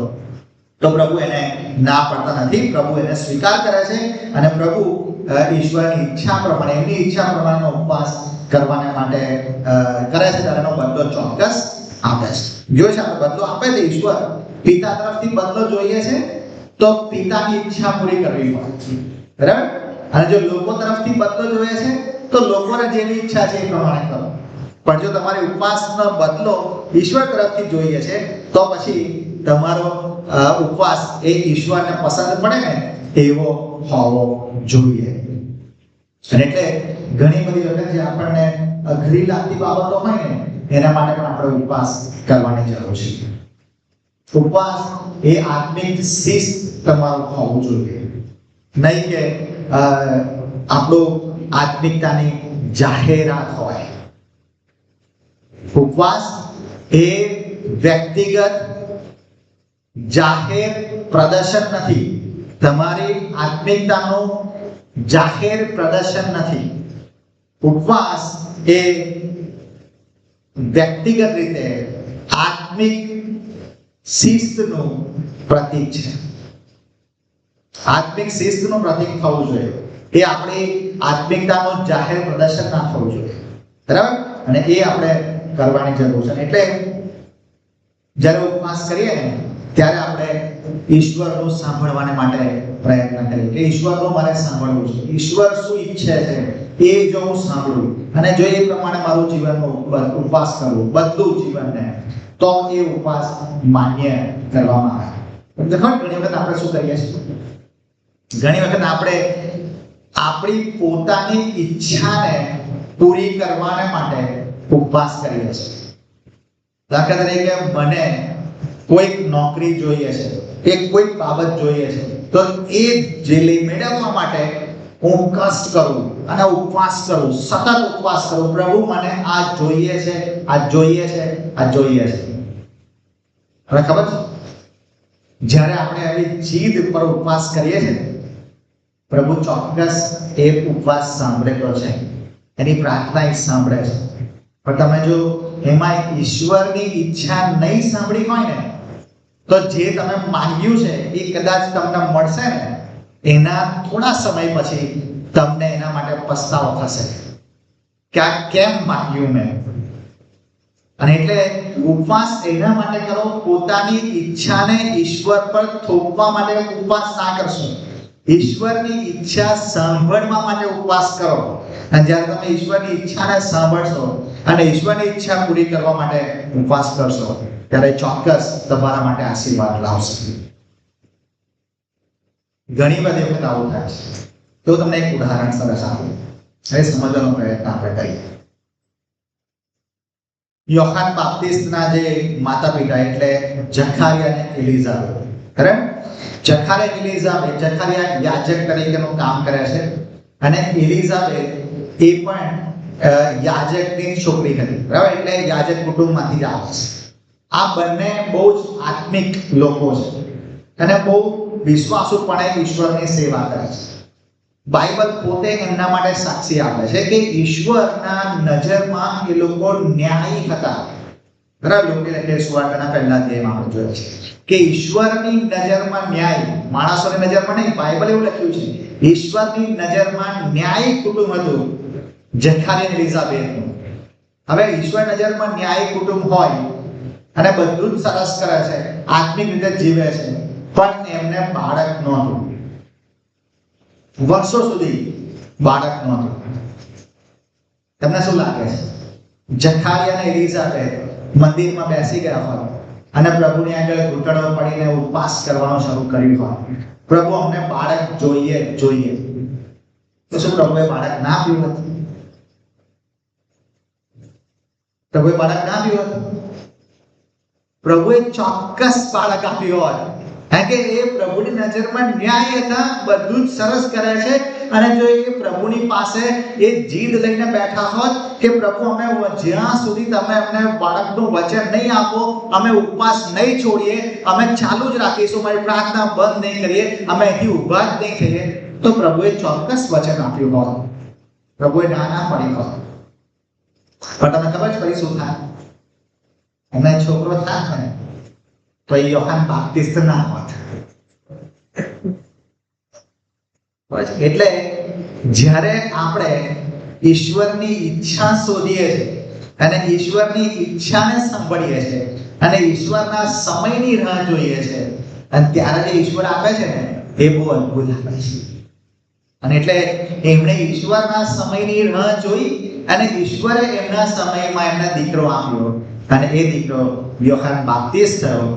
તો પ્રભુ એને ના પાડતા નથી. પ્રભુ એને સ્વીકાર કરે છે અને પ્રભુ ઈશ્વરની ઈચ્છા પ્રમાણે, એમની ઈચ્છા પ્રમાણેનો ઉપવાસ કરવાને માટે કરે છે, ત્યારે એનો બદલો ચોક્કસ આપે છે. જો છે આપણે બદલો આપે છે ઈશ્વર, પિતા તરફથી બદલો જોઈએ છે તો પિતાની ઈચ્છા પૂરી કરવી પડે, બરાબર? અને જો લોકો તરફથી બદલો જોઈએ છે તો લોકોને જેની ઈચ્છા છે એ પ્રમાણે કરો. પણ જો તમારી ઉપવાસનો બદલો ઈશ્વર તરફથી જોઈએ છે તો પછી તમારો ઉપવાસ એ ઈશ્વરને પસંદ પડે ને એવો હોવો જોઈએ. અને એટલે ઘણી બધી વખત જે આપણને અઘરી લાગતી બાબતો હોય ને એના માટે પણ આપણે ઉપવાસ કરવાની જરૂર છે. ઉપવાસ એ આત્મિક શિસ્ત તમારું હોવું જોઈએ, નહીં કે આપણું આત્મિકતાની જાહેરાત હોય. ઉપવાસ એ વ્યક્તિગત જાહેર પ્રદર્શન નથી, તમારી આત્મિકતાનું જાહેર પ્રદર્શન નથી. ઉપવાસ એ વ્યક્તિગત રીતે આત્મિક શિસ્તનું પ્રતીક છે. આત્મિક શિસ્તનું પ્રતીક થવું જોઈએ. એ આપણી આત્મિકતાનું જાહેર પ્રદર્શન ના થવું જોઈએ, બરાબર? અને એ આપણે કરવાની જરૂર છે. એટલે જ્યારે ઉપવાસ કરીએ ને ત્યારે આપણે ઈશ્વરનું સાંભળવાને માટે પ્રયત્ન કરીએ કે ઈશ્વરનું મારે સાંભળવું છે, ઈશ્વર શું ઈચ્છે છે એ જો હું સાંભળું અને જો એ પ્રમાણે મારું જીવનનો ઉપવાસ કરવું, બદલું જીવનને, તો એ ઉપવાસ માન્ય કરવામાં આવે. ઘણી વખત આપણે શું કરીએ છીએ? ઘણી વખત આપણે આપણી પોતાની ઈચ્છાને પૂરી કરવાને માટે ઉપવાસ કરીએ છીએ. દાખલા તરીકે મને કોઈક નોકરી જોઈએ છે, એક કોઈક બાબત જોઈએ છે, તો એ જે મેળવવા માટે હું કષ્ટ કરું અને ઉપવાસ કરું, સતત ઉપવાસ કરું. પ્રભુ મને આ જોઈએ છે, આ જોઈએ છે, આ જોઈએ છે. હવે ખબર છે, જ્યારે આપણે આવી જીદ પર ઉપવાસ કરીએ છીએ પ્રભુ ચોક્કસ એ ઉપવાસ સાંભળેલો છે, એની પ્રાર્થના એ સાંભળે છે. પણ તમે જો એમાં ઈશ્વરની ઈચ્છા નહીં સાંભળી હોય ને તો જે તમે માંગ્યું છે એ કદાચ તમને મળશે ને એના થોડા સમય પછી તમને એના માટે પસ્તાવો થશે કે આ કેમ માંગ્યું મેં. અને એટલે ઉપવાસ એના માટે કરો, પોતાની ઈચ્છાને ઈશ્વર પર થોપવા માટે ઉપવાસ ના કરશો. ઈશ્વરની ઈચ્છા સાંભળવા માટે ઉપવાસ કરો. અને જ્યારે તમે ઈશ્વરની ઈચ્છાને સાંભળશો અને ઈશ્વરની ઈચ્છા પૂરી કરવા માટે ઉપવાસ કરશો ત્યારે ચોક્કસ તમારા માટે આશીર્વાદ લાવશે. ઘણી બધી વખત આવું થાય છે. તો તમને એક ઉદાહરણ સરસ આપું, હવે સમજવાનો પ્રયત્ન આપણે કરીએ. યોહાન બાપ્તિસ્તના જે માતા પિતા એટલે જખારિયા અને એલિઝાબેથ, બરાબર? જખારિયા યાજક તરીકેનું કામ કરે છે અને એલિઝાબેથ એ પણ યાજકની છોકરી હતી, બરાબર? એટલે યાજક કુટુંબમાંથી જ આવે છે. આ બંને બહુ જ આત્મિક લોકો છે અને બહુ વિશ્વાસુપણે ઈશ્વરની સેવા કરે છે. બાઇબલ પોતે એમના માટે સાક્ષી આપે છે કે ઈશ્વરના નજરમાં એ લોકો ન્યાયી હતા, બરાબર? લોકો સુવાર્તાના પહેલા અધ્યાયમાં આપણે જોયું છે કે ઈશ્વરની નજરમાં ન્યાય, માણસોની નજરમાં નહીં. બાઇબલ એવું લખ્યું છે ઈશ્વરની નજરમાં ન્યાયી કુટુંબ હતું જખારિયા અને એલિઝાબેથનું. હવે ઈશ્વર નજરમાં ન્યાયી કુટુંબ હોય અને બધું જ સરસ કરે છે, આત્મિક રીતે જીવે છે, પણ એમને બાળક નહોતું. વર્ષો સુધી બાળક નહોતું. તમને શું લાગે છે? જખારિયા અને એલિઝાબેથ મંદિરમાં બેસી ગયા હોય અને પ્રભુની આગળ ઘૂંટણો પડીને ઉપવાસ કરવાનું શરૂ કર્યું હોય, પ્રભુ અમને બાળક જોઈએ જોઈએ, તો શું પ્રભુએ બાળક ના આપ્યું હતું? પ્રભુએ બાળક ના આપ્યું હતું? પ્રભુએ ચોક્કસ બાળક આપ્યું હોય, કારણ કે એ પ્રભુની નજરમાં ન્યાય હતા, બધું જ સરસ કરે છે. અને જો એ પ્રભુની પાસે એ જીદ લઈને બેઠા હોત કે પ્રભુ અમે જ્યાં સુધી તમે અમને બાળકનું વચન નહીં આપો, અમે ઉપવાસ નહીં છોડીએ, અમે ચાલુ જ રાખીશું, અમારી પ્રાર્થના બંધ નહીં કરીએ, અમે અહીંથી ઊભા જ નહીં થઈએ, તો પ્રભુએ ચોક્કસ વચન આપ્યું હોત, પ્રભુએ ના પડી હોત. પણ તમને ખબર છે પછી શું થાય? એમને છોકરો થાય ને તો એ યોહાન બાપ્તિસ્ત ના હોત. એટલે જ્યારે આપણે ઈશ્વરની ઈચ્છા શોધીએ છીએ અને ઈશ્વરની ઈચ્છાને સાંભળીએ છીએ અને ઈશ્વરના સમયની રાહ જોઈએ છે, અને ત્યારે જે ઈશ્વર આપે છે ને એ બહુ અદ્ભુત આપે છે. અને એટલે એમણે ઈશ્વરના સમયની રાહ જોઈ અને ઈશ્વરે એમના સમયમાં એમનો દીકરો આપ્યો, અને એ દીકરો યોહાન બાપ્તિસ્ત થયો,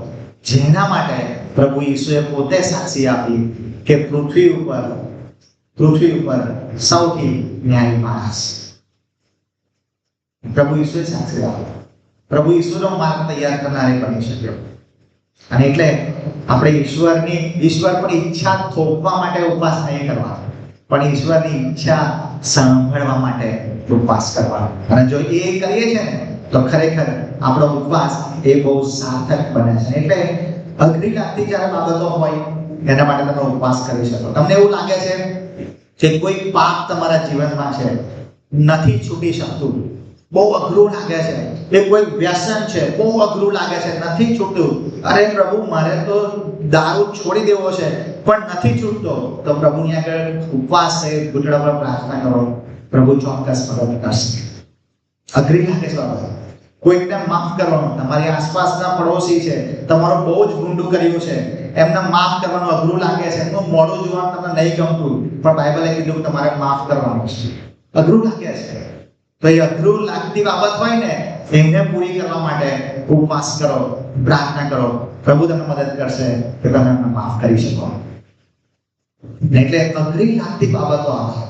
જેના માટે પ્રભુ ઈસુએ પોતે સાક્ષી આપી કે પૃથ્વી ઉપર સૌથી ન્યાયી માણસ. પ્રભુ ઈસુએ સાક્ષી આપી. પ્રભુ ઈસુનો માર્ગ તૈયાર કરનારે બની શક્યો. અને એટલે આપણે ઈશ્વર પર ઈચ્છા થોપવા માટે ઉપવાસ નહીં કરવા, પણ ઈશ્વરની ઈચ્છા સાંભળવા માટે ઉપવાસ કરવા. અને જો એ કરીએ છીએ ને તો ખરેખર આપણો ઉપવાસ એ બહુ સાર્થક બને છે. એટલે અઘરી લાગતી જ્યારે બાબતો હોય એના માટે તમે ઉપવાસ કરી શકો. તમને એવું લાગે છે કે કોઈ પાપ તમારા જીવનમાં છે, નથી છૂટી શકતું, બહુ અઘરું લાગે છે, એ કોઈ વ્યસન છે, બહુ અઘરું લાગે છે, નથી છૂટતું, અરે પ્રભુ મારે તો દારૂ છોડી દેવો છે પણ નથી છૂટતો, તો પ્રભુની આગળ ઉપવાસ છે, ઘૂંટણ પર પ્રાર્થના કરો, પ્રભુ ચોક્કસ મદદ કરશે. અઘરી લાગે છે બાબત, કોઈકને માફ કરવાનું, તમારી આસપાસના પડોશી છે, તમારો બહુ જ ગુંડું કર્યું છે, એમને માફ કરવાનું અઘરું લાગે છે, એમનું મોઢું જોવાનું તમને નહીં ગમતું, પણ બાઇબલે કીધું કે તમારે માફ કરવાનું છે, અઘરું લાગે છે. તો એ અઘરું લાગતી બાબત હોય ને એને પૂરી કરવા માટે ઉપવાસ કરો, પ્રાર્થના કરો, પ્રભુ તમને મદદ કરશે કે તમે એમને માફ કરી શકો. એટલે અઘરી લાગતી બાબતો આવે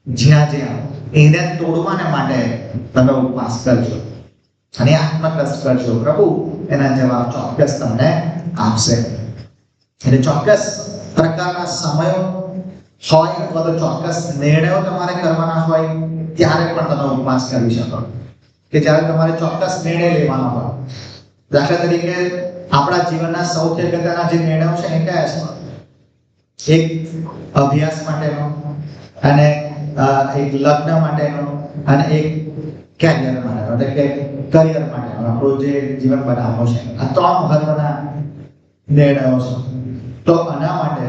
જ્યાં એને તોડવાને માટે તમે ઉપવાસ કરજો અને આત્મકષ્ટ કરજો, પ્રભુ એના જવાબ ચોક્કસ તમને આપશે. એટલે ચોક્કસ પ્રકારના સમયો હોય અથવા તો ચોક્કસ નિર્ણયો તમારે કરવાના હોય ત્યારે પણ તમે ઉપવાસ કરી શકો. કે જ્યારે તમારે ચોક્કસ નિર્ણય લેવાનો હોય, દાખલા તરીકે આપણા જીવનના સૌથી અગત્યના જે નિર્ણયો છે એ કયા છે? એક અભ્યાસ માટેનો, અને એક લગ્ન માટેનો, અને એક કેરિયર માટેનો, એટલે કે કરિયર માટેનો, આપણું જે જીવન બનાવવું છે. આ ત્રણ મહત્વના નિર્ણયો છે. તો આના માટે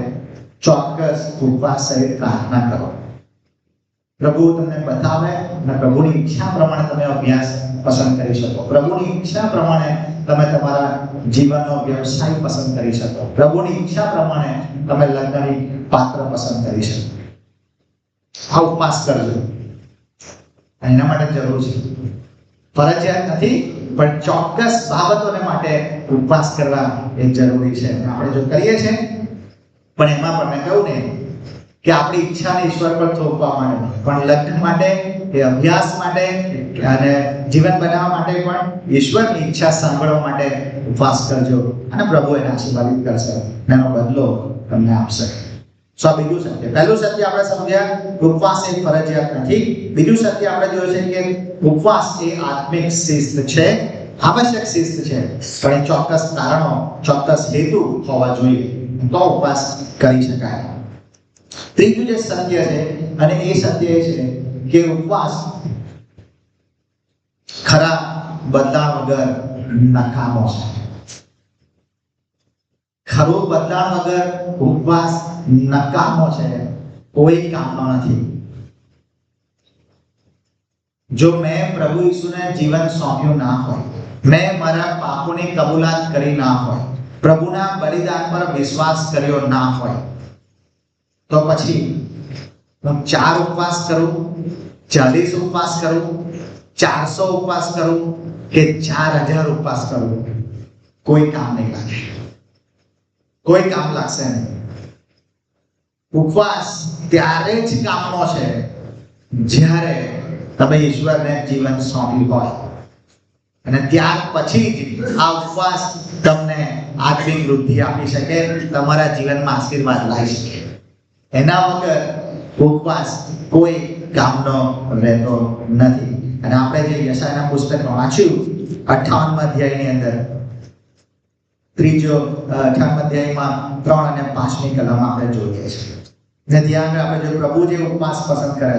ચોક્કસ ઉપવાસ સહિત પ્રાર્થના કરો. પ્રભુ તમને બતાવે અને પ્રભુની ઈચ્છા પ્રમાણે તમે અભ્યાસ પસંદ કરી શકો, પ્રભુની ઈચ્છા પ્રમાણે તમે તમારા જીવનનો વ્યવસાય પસંદ કરી શકો, પ્રભુની ઈચ્છા પ્રમાણે તમે લગ્નની પાત્ર પસંદ કરી શકો. આ ઉપવાસ કરજો. એના માટે જરૂર છે, ફરજિયાત નથી, પણ ચોક્કસ બાબતોને માટે ઉપવાસ કરવા એ જરૂરી છે. આપણે જો કરીએ છીએ પણ એમાં પણ મેં કહ્યું ને કે આપણી ઈચ્છાને ઈશ્વર પર થોપવા માટે, પણ લગ્ન માટે, એ અભ્યાસ માટે અને જીવન બનાવવા માટે પણ ઈશ્વરની ઈચ્છા સાંભળવા માટે ઉપવાસ કરજો અને પ્રભુ એને આશીર્વાદિત કરશે, એનો બદલો તમને આપશે. સો બીજું સત્ય, પહેલું સત્ય આપણે સમજ્યા ઉપવાસ એ ફરજિયાત નથી. બીજું સત્ય આપણે જોયું છે કે ઉપવાસ એ આત્મિક શિસ્ત છે, આવશ્યક શિસ્ત છે, પણ એ ચોક્કસ કારણો, ચોક્કસ હેતુ હોવા જોઈએ તો ઉપવાસ કરી શકાય. ત્રીજું જે સત્ય છે, અને એ સત્ય એ છે કે ઉપવાસ ખરા બદલાણ વગર નકામો છે. ખરું બદલાણ વગર ઉપવાસ નકામો છે, કોઈ કામનો નથી. જો મેં પ્રભુ ઈસુને જીવન સોંપ્યું ના હોય, મેં મારા પાપોની કબૂલાત કરી ના હોય, પ્રભુના બલિદાન પર વિશ્વાસ કર્યો ના હોય, તો પછી હું 4 ઉપવાસ કરું, 40 ઉપવાસ કરું, 400 ઉપવાસ કરું કે 4000 ઉપવાસ કરું, કોઈ કામ નહીં લાગે, કોઈ કામ લાગશે નહીં. ઉપવાસ ત્યારે જ કામનો છે જ્યારે તમે ઈશ્વરને જીવન સોંપ્યું હોય, અને ત્યાર પછી જ આ ઉપવાસ તમને આત્મિક વૃદ્ધિ આપી શકે, તમારા જીવનમાં આશીર્વાદ લાવી શકે. એના વગર ઉપવાસ કોઈ કામનો રહેતો નથી. અને આપણે જે યશાયાના પુસ્તકમાં વાંચ્યું 58મા અધ્યાયની અંદર, 58મા અધ્યાયમાં 3 અને 5મી કલમ આપણે જોઈએ છીએ. ને ધ્યાન આપણે જો પ્રભુ જે ઉપવાસ પસંદ કરે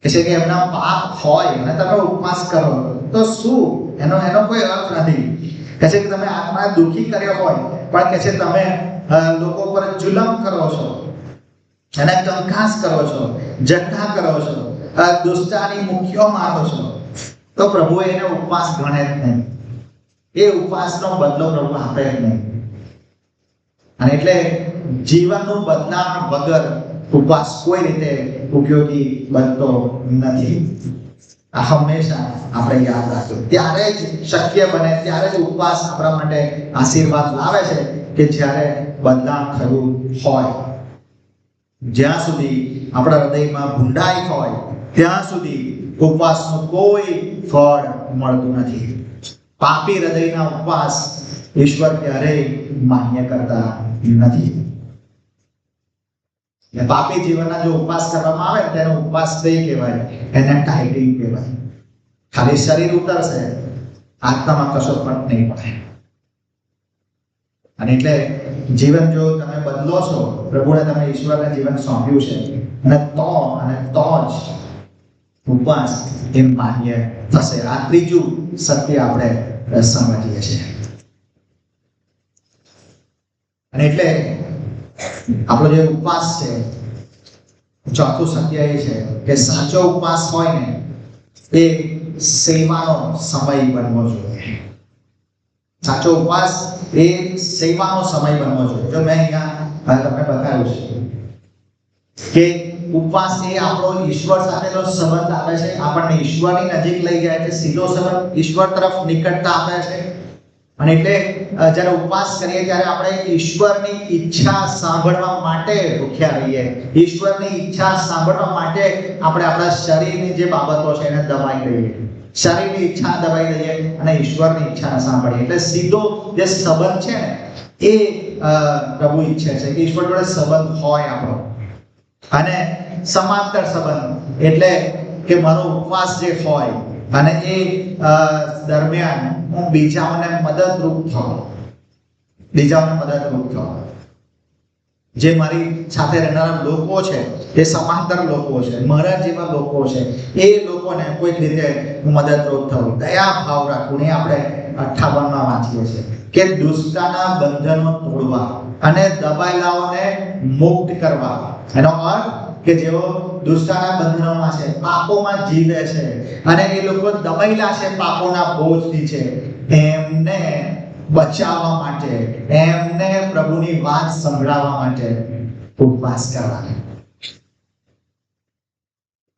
છે કે એમના પાપ હોય અને તમે ઉપવાસ કરો તો શું, એનો કોઈ અર્થ નથી. કહે છે કે તમે આત્માને દુઃખી કર્યો હોય, પણ કહે છે તમે લોકો પર જુલમ કરો છો, અને કંકાસ કરો છો, જઠ્ઠા કરો છો, દુષ્ટાની મુખ્યો મારો છો, તો પ્રભુ એને ઉપવાસ ગણે જ નહીં. એ ઉપવાસનો બદલો પ્રભુ આપે જ નહીં. અને એટલે જીવનનું બદલાણ વગર ઉપવાસ કોઈ રીતે ઉપયોગી બનતો નથી. આ હંમેશા આપણે યાદ રાખજો. ત્યારે જ શક્ય બને, ત્યારે જ ઉપવાસ આપણા માટે આશીર્વાદ લાવે છે કે જ્યારે બદલાણ થયું હોય. જ્યાં સુધી આપણા હૃદયમાં ભૂંડાઈ હોય ત્યાં સુધી ઉપવાસનું કોઈ ફળ મળતું નથી. પાપી હૃદયના ઉપવાસ ઈશ્વર ક્યારેય માન્ય કરતા નથી. પાપી જીવનના જો ઉપવાસ કરવામાં આવે તેનો ઉપવાસ નહીં કહેવાય, એને ટાઈટિંગ કહેવાય. ખાલી શરીર ઉતરશે, આત્મામાં કશો ફરક નહીં પડે. અને એટલે જીવન જો તમે બદલો છો, પ્રભુને તમે ઈશ્વરને જીવન સોંપ્યું છે, અને તો જ ઉપવાસ એ માન્ય થશે. આ ત્રીજું સત્ય આપણે સમજીએ છીએ. અને એટલે આપણો જે ઉપવાસ છે, ચોથું સત્ય એ છે કે સાચો ઉપવાસ હોય ને એ સેવાનો સમય બનવો જોઈએ. સાચો ઉપવાસ એ સેવાનો સમય બનવો જોઈએ. જો મેં અહીંયા તમને બતાવ્યું છે કે ઉપવાસ એ આપણો ઈશ્વર સાથેનો સંબંધ આપે છે, આપણને ઈશ્વરની નજીક લઈ જાય છે, સીધો સંબંધ ઈશ્વર તરફ નિકટતા આપે છે. અને એટલે જ્યારે ઉપવાસ કરીએ ત્યારે આપણે ઈશ્વરની ઈચ્છા સાંભળવા માટે ભૂખ્યા રહીએ. ઈશ્વરની ઈચ્છા સાંભળવા માટે આપણે આપણા શરીરની જે બાબતો છે એને દબાઈ દઈએ, શરીરની ઈચ્છા દબાઈ દઈએ અને ઈશ્વરની ઈચ્છા સાંભળીએ. એટલે સીધો જે સંબંધ છે ને એ પ્રભુ ઈચ્છે છે કે ઈશ્વર જોડે સંબંધ હોય આપણો. અને સમાંતર સંબંધ એટલે કે મારો ઉપવાસ જે હોય અને એ દરમિયાન હું બીજાઓને મદદરૂપ થાઉં. જે મારી સાથે રહેનારા લોકો છે એ સમાંતર લોકો છે, મારા જેવા લોકો છે, એ લોકોને કોઈક રીતે હું મદદરૂપ થાઉં, દયા ભાવ રાખું. ને આપણે 58માં વાંચીએ છીએ કે દુષ્ટના બંધનો તોડવા અને દબાયેલાઓને મુક્ત કરવા. એનો અર્થ કે જેઓ દુષ્ટના બંધનોમાં છે, પાપોમાં જીવે છે અને એ લોકો દબાયેલા છે પાપોના બોજથી છે, એમને બચાવવા માટે, એમને પ્રભુની વાત સંભળાવવા માટે ઉપવાસ કરવાનો.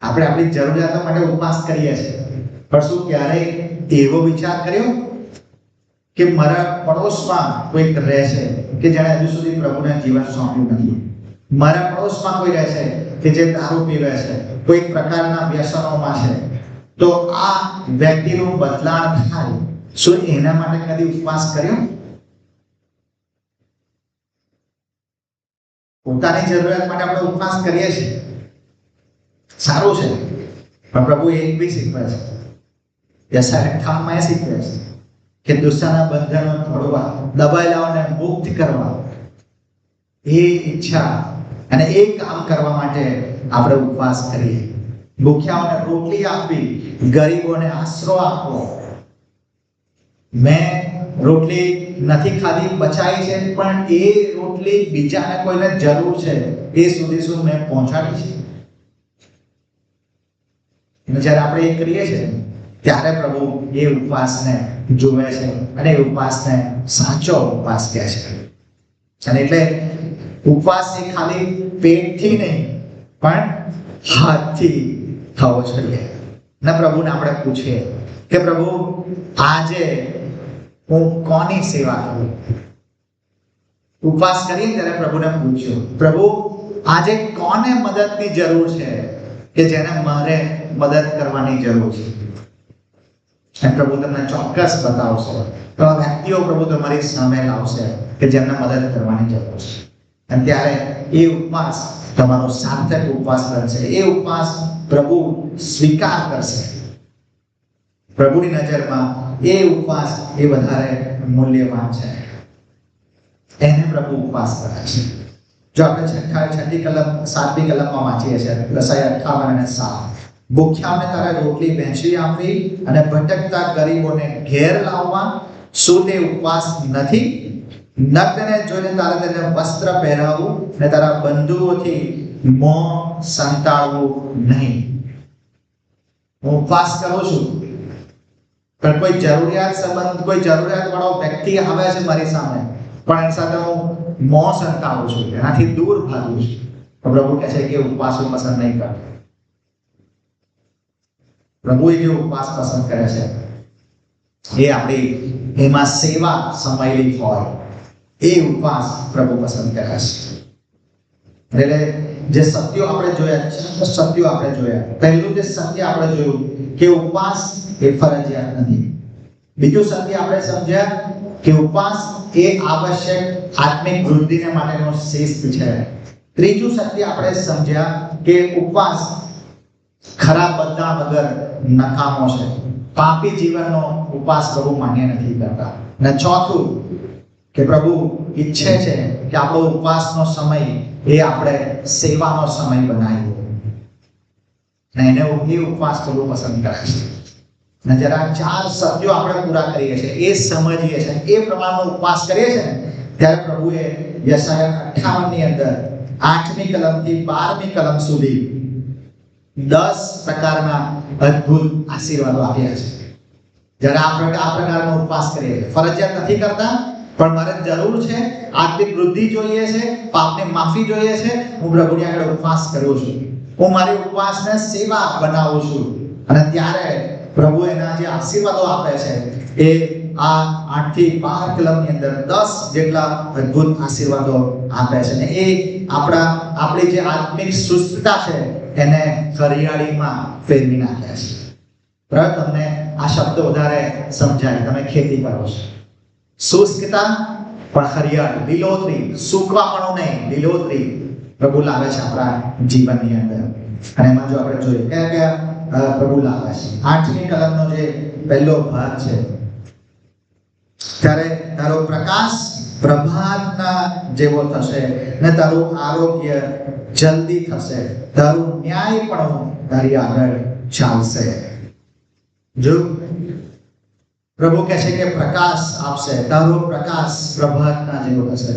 આપણે આપણી જરૂરિયાતો માટે ઉપવાસ કરીએ છીએ, પણ શું ક્યારેય એવો વિચાર કર્યો કે મારા પડોશમાં કોઈક રહે છે કે જેણે હજુ સુધી પ્રભુને જીવન સોંપ્યું નથી? મારા પડોશમાં કોઈ રહે છે કે જે દારૂ પીવે છે, કોઈક પ્રકારના વ્યસનોમાં છે, તો આ વ્યક્તિનું બદલાણ થાય, શું એના માટે કદી ઉપવાસ કર્યો? પોતાની જરૂરિયાત માટે આપણે ઉપવાસ કરીએ છીએ, સારું છે, પણ પ્રભુ એક બી શીખવે છે, યશાયા 58માં એ શીખવે છે કે દુષ્ટના બંધનો તોડવા, દબાયેલાઓને મુક્ત કરવા. એ ઈચ્છા અને એ કામ કરવા માટે આપણે ઉપવાસ કરીએ. ભૂખ્યાઓને રોટલી આપવી, ગરીબોને આશરો આપવો. મેં રોટલી નથી ખાધી, બચાવી છે, પણ એ રોટલી બીજાને કોઈને જરૂર છે એ સુધી શું મેં પહોંચાડી છે? અને જ્યારે આપણે એ કરીએ છીએ ત્યારે પ્રભુ એ ઉપવાસને જુએ છે અને એ ઉપવાસને સાચો ઉપવાસ કહે છે. અને એટલે ઉપવાસ એ ખાલી પેટથી નહીં પણ હાથથી થવો જોઈએ. ને પ્રભુને આપણે પૂછીએ કે પ્રભુ આજે હું કોની સેવા કરું? ઉપવાસ કરીએ ત્યારે પ્રભુને પૂછ્યું, પ્રભુ આજે કોને મદદની જરૂર છે કે જેને મારે મદદ કરવાની જરૂર છે? અને પ્રભુ તમને ચોક્કસ બતાવશે. તો વ્યક્તિઓ પ્રભુ તમારી સામે લાવશે કે જેમને મદદ કરવાની જરૂર છે. અને ત્યારે એ ઉપવાસ તમારો સાર્થક ઉપવાસ બનશે. એ ઉપવાસ પ્રભુ સ્વીકાર કરશે. પ્રભુની નજરમાં એ ઉપવાસ એ વધારે મૂલ્યવાન છે. એને પ્રભુ ઉપવાસ કરે છે. જો આપણે છઠ્ઠી કલમ 7મી કલમમાં વાંચીએ છીએ, લસાઈ 58 અને 7, ભૂખ્યાઓને તારે રોટલી વહેંચી આપવી અને ભટકતા ગરીબોને ઘેર લાવવા, શું તે ઉપવાસ નથી? નગ્નને જોઈને તારે તેને વસ્ત્ર પહેરાવવું અને તારા બંધુઓથી મોં સંતાડવું નહીં. હું ઉપવાસ કરું છું પણ કોઈ જરૂરિયાત વાળો વ્યક્તિ આવે છે મારી સામે, પણ એની સાથે હું મોં સંતાડું છું, એનાથી દૂર ભાગું છું, તો પ્રભુ કહે છે કે ઉપવાસ હું પસંદ નહીં કરતો. પ્રભુ જે ઉપવાસ પસંદ કરે છે એ આપણી એમાં સેવા સમાયેલી હોય એ ઉપવાસ પ્રભુ પસંદ કરે છે. એટલે જે સત્યો આપણે જોયા, પહેલું જે સત્ય આપણે જોયું કે ઉપવાસ એ ફરજિયાત નથી. બીજું સત્ય આપણે સમજ્યા કે ઉપવાસ એ આવશ્યક આત્મિક વૃદ્ધિને માટેનો શિસ્ત છે. ત્રીજું સત્ય આપણે સમજ્યા કે ઉપવાસ ખરાબ બધા વગર નકામો છે. પાપી જીવનનો ઉપવાસ પ્રભુ માન્ય નથી કરતા. અને ચોથું કે પ્રભુ ઈચ્છે છે કે આપણો ઉપવાસનો સમય એ આપણે સેવાનો સમય બનાવીએ. અને એને એ ઉપવાસ પ્રભુ પસંદ કરે છે. અને જ્યારે આ 4 સત્યો આપણે પૂરા કરીએ છીએ, એ સમજીએ છીએ, એ પ્રમાણનો ઉપવાસ કરીએ છીએ, ત્યારે પ્રભુએ યશાયા 58 ની અંદર 8મી કલમથી 12મી કલમ સુધી 10 પ્રકારના અદ્ભુત આશીર્વાદો આપ્યા છે. જ્યારે આ પ્રકારનો ઉપવાસ કરીએ, ફરજિયાત નથી કરતા, પણ મારે જરૂર છે, આત્મિક વૃદ્ધિ જોઈએ છે, પાપની માફી જોઈએ છે, હું પ્રભુની આગળ ઉપવાસ કરું છું, હું મારી ઉપવાસને સેવા બનાવું છું. અને ત્યારે પ્રભુ એના જે આશીર્વાદો આપે છે એ આ 8 થી 12 કલમની અંદર 10 જેટલા અદ્ભુત આશીર્વાદો આપે છે. અને એ આપણી જે આત્મિક સુસ્થતા છે એને હરિયાળીમાં ફેરવી નાખે છે. બરાબર, તમને આ શબ્દ વધારે સમજાય. તમે ખેતી કરો છો, શુષ્કતા પણ હરિયાળી, લીલોતરી, સૂકવાપણું નહીં, લીલોતરી પ્રભુ લાવે છે આપણા જીવનની અંદર. અને એમાં જો આપણે જોઈએ કયા પ્રભુ લાવે છે, 8મી કલમનો જે પહેલો ભાગ છે, ત્યારે તારો પ્રકાશ પ્રભાતના જેવો થશે ને તારું આરોગ્ય જલ્દી થશે, તારું ન્યાય પણ તારી આગળ ચાલશે. જો પ્રભુ કહે છે કે પ્રકાશ આપશે, તારો પ્રકાશ પ્રભાતના જેવો થશે.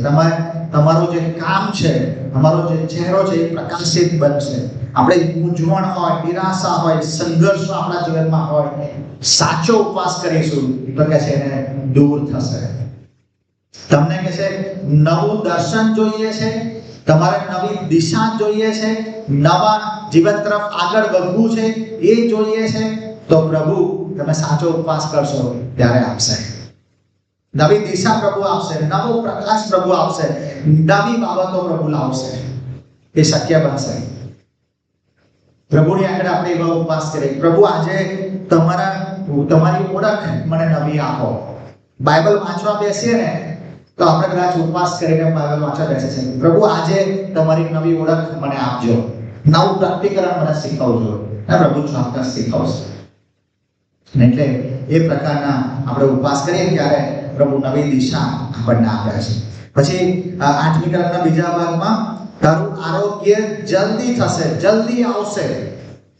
તમારું જે કામ છે, અમારો જે ચહેરો છે એ પ્રકાશિત બનશે. આપણે મૂંઝવણ હોય, નિરાશા હોય, સંઘર્ષ આપણા જીવનમાં હોય, સાચો ઉપવાસ કરીશું તો કહે છે એને દૂર થશે. તમને કહે છે નવું દર્શન જોઈએ છે, તમારે નવી દિશા જોઈએ છે, નવા જીવન તરફ આગળ વધવું છે, એ જોઈએ છે, તો પ્રભુ તમે સાચો ઉપવાસ કરશો ત્યારે આપશે. નવી દિશા પ્રભુ આપશે, નવો પ્રકાશ પ્રભુ આપશે, નવી બાબતો પ્રભુ લાવશે. એ શક્ય બનશે. પ્રભુની આગળ આપણે એવા ઉપવાસ કરીએ, પ્રભુ આજે તમારી ઓળખ મને નવી આપો. બાઇબલ વાંચવા બેસીએ ને તો આપણે કદાચ ઉપવાસ કરીને બાઇબલ વાંચવા બેસે છે, પ્રભુ આજે તમારી નવી ઓળખ મને આપજો, નવું પ્રકટીકરણ મને શીખવજો. પ્રભુ ચોક્કસ શીખવશે. એટલે એ પ્રકારના આપણે ઉપવાસ કરીએ ત્યારે પ્રભુ નવી દિશા આપણને આપે છે. પછી 8મી કલમના બીજા ભાગમાં તારું આરોગ્ય જલ્દી થશે, જલ્દી આવશે.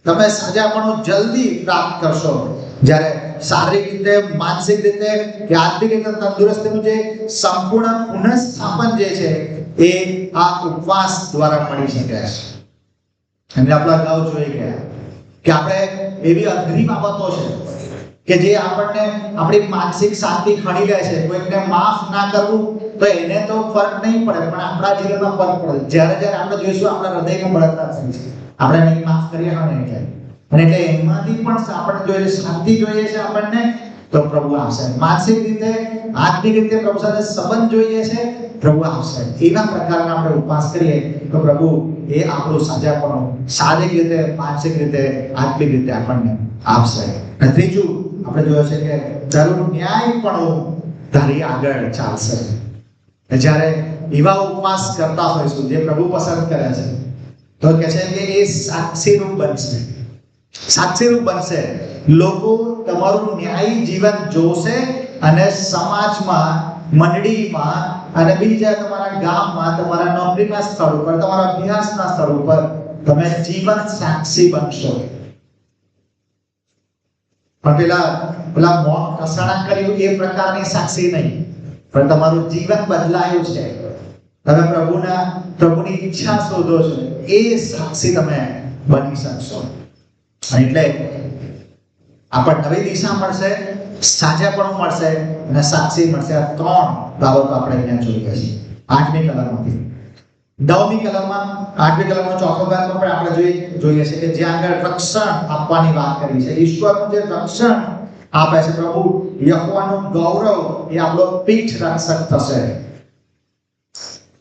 તમે સાજાપણું જલ્દી પ્રાપ્ત કરશો. જ્યારે શારીરિક રીતે, માનસિક રીતે કે આત્મિક રીતે તંદુરસ્તીનું જે સંપૂર્ણ પુનઃસ્થાપન જે છે એ આ ઉપવાસ દ્વારા મળી શકે છે. અને આપણે અગાઉ જોઈ ગયા કે આપણે એવી અઘરી બાબતો છે કે જે આપણને આપણી માનસિક શાંતિ ખણી લે છે, કોઈકને માફ ના કરવું તો એને તો ફરક નહીં પડે, પણ આપણા જીવનમાં ફરક પડે. જ્યારે જ્યારે આપણે જોઈશું આપણા હૃદયમાં બળતરા થાય છે, આપણે નહીં માફ કરીએ નહીં એટલે, અને એટલે એમાંથી પણ આપણે જોઈએ શાંતિ જોઈએ છે આપણને, તો પ્રભુ આપશે. માનસિક રીતે, આત્મિક રીતે પ્રભુ સાથે સંબંધ જોઈએ છે, પ્રભુ આપશે. એવા પ્રકારના આપણે ઉપવાસ કરીએ તો પ્રભુ એ આપણું સાજાપણું શારીરિક રીતે, માનસિક રીતે, આત્મિક રીતે આપણને આપશે. અને ત્રીજું આપણે જોયું છે કે જરૂર ન્યાયપણું ધારી આગળ ચાલશે. જ્યારે એવા ઉપવાસ કરતા હોઈશું જે પ્રભુ પસંદ કરે છે, તો કહે છે કે એ સાક્ષીરૂપ બનશે. સાક્ષીરૂપ બનશે. લોકો તમારું ન્યાયી જીવન જોશે અને સમાજમાં, મંડળીમાં અને બીજા તમારા ગામમાં, તમારા નોકરીના સ્થળ ઉપર, તમારા અભ્યાસના સ્થળ ઉપર તમે જીવન સાક્ષી બનશો. પણ પેલા મોં કસાણા કર્યું એ પ્રકારની સાક્ષી નહીં, પણ તમારું જીવન બદલાયું છે, તમે પ્રભુની ઈચ્છા શોધો છો, એ સાક્ષી તમે બની શકશો. એટલે આપણને નવી દિશા મળશે, સાજાપણું મળશે અને સાક્ષી મળશે. આ ત્રણ બાબતો આપણે અહીંયા જોઈએ છીએ 8મી કલમમાંથી. 9મી કલમમાં, 8મી કલમનો ચોથો ભાગમાં પણ આપણે જોઈએ છે કે જ્યાં આગળ રક્ષણ આપવાની વાત કરી છે. ઈશ્વરનું જે રક્ષણ આપે છે પ્રભુ, યહોવાનું ગૌરવ એ આપણો પીઠ રક્ષક થશે.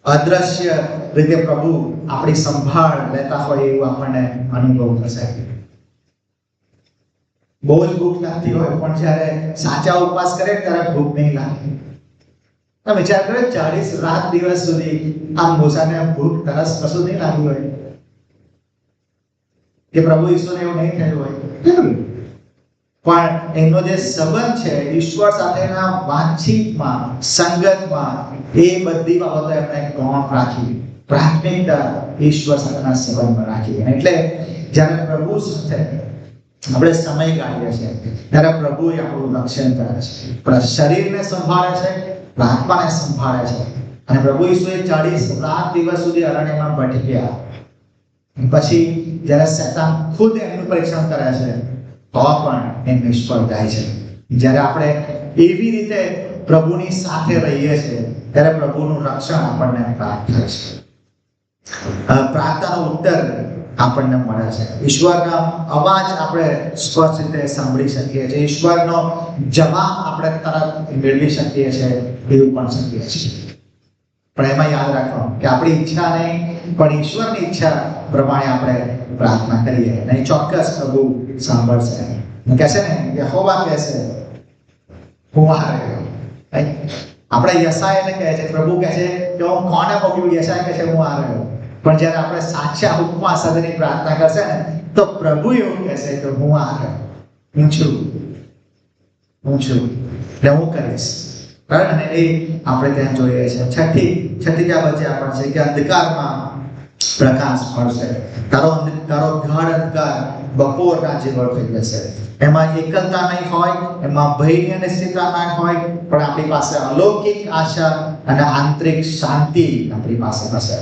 અદ્રશ્ય રીતે પ્રભુ આપણી સંભાળ લેતા હોય એવું આપણને અનુભવ થશે. બહુ જ ભૂખ લાગતી હોય પણ જ્યારે સાચા ઉપવાસ કરે ત્યારે ભૂખ નહીં લાગે. તમે વિચાર કરો 40 રાત દિવસ સુધી આ મોસાને ભૂખ તરસ કશું નહીં લાગ્યું હોય કે પ્રભુ ઈશ્વરને એવું નહીં થયું હોય, પણ એનો જે સંબંધ છે ઈશ્વર સાથેના વાતચીતમાં, સંગતમાં, એ બધી બાબતો એમણે ગૌણ રાખી, પ્રાથમિકતા ઈશ્વર સાથેના સંબંધમાં રાખી. એટલે જ્યારે પ્રભુ સાથે આપણે સમય કાઢીએ છીએ ત્યારે પ્રભુ આપણું રક્ષણ કરે છે, આપણા શરીરને સંભાળે છે, આત્માને સંભાળે છે. અને પ્રભુ ઈસુએ 40 રાત દિવસ સુધી અરણ્યમાં ભટક્યા. પછી જ્યારે શૈતાન ખુદ એમનું પરીક્ષણ કરે છે તો પણ એ નિષ્ફળ જાય છે. જ્યારે આપણે એવી રીતે પ્રભુની સાથે રહીએ છીએ ત્યારે પ્રભુનું રક્ષણ આપણને પ્રાપ્ત થાય છે. પ્રાર્થનાનો ઉત્તર આપણને મળે છે. ઈશ્વરના અવાજ આપણે સ્પષ્ટ રીતે સાંભળી શકીએ છીએ, ઈશ્વરનો જવાબ આપણે તરત મેળવી શકીએ છીએ, એવું પણ શકીએ છીએ. પણ એમાં યાદ રાખવાનું કે આપણી ઈચ્છા નહીં પણ ઈશ્વરની ઈચ્છા પ્રમાણે આપણે પ્રાર્થના કરીએ અને ચોક્કસ પ્રભુ સાંભળશે. કહેશે ને યહોવા કહેશે હું આ રહ્યો. આપણે યશાયાને કહે છે, પ્રભુ કહે છે કે હું કોને મોકલું? યશાયા કહે છે હું આ રહ્યો. પણ જ્યારે આપણે સાચા ઉપવાસ સાથેની પ્રાર્થના કરશે ને તો પ્રભુ એવું કહેશે કે હું આ રહ્યો, હું છું એટલે હું કરીશ. બરાબર ને? એ આપણે ત્યાં જોઈએ છે. છઠ્ઠી બાબત જે આપણને છે કે અંધકારમાં પ્રકાશ પડશે. તારો ગાઢ અંધકાર બપોરના જેવો થઈ જશે. એમાં એકલતા નહીં હોય, એમાં ભયની અનિશ્ચિતતા નહીં હોય, પણ આપણી પાસે અલૌકિક આશા અને આંતરિક શાંતિ આપણી પાસે હશે.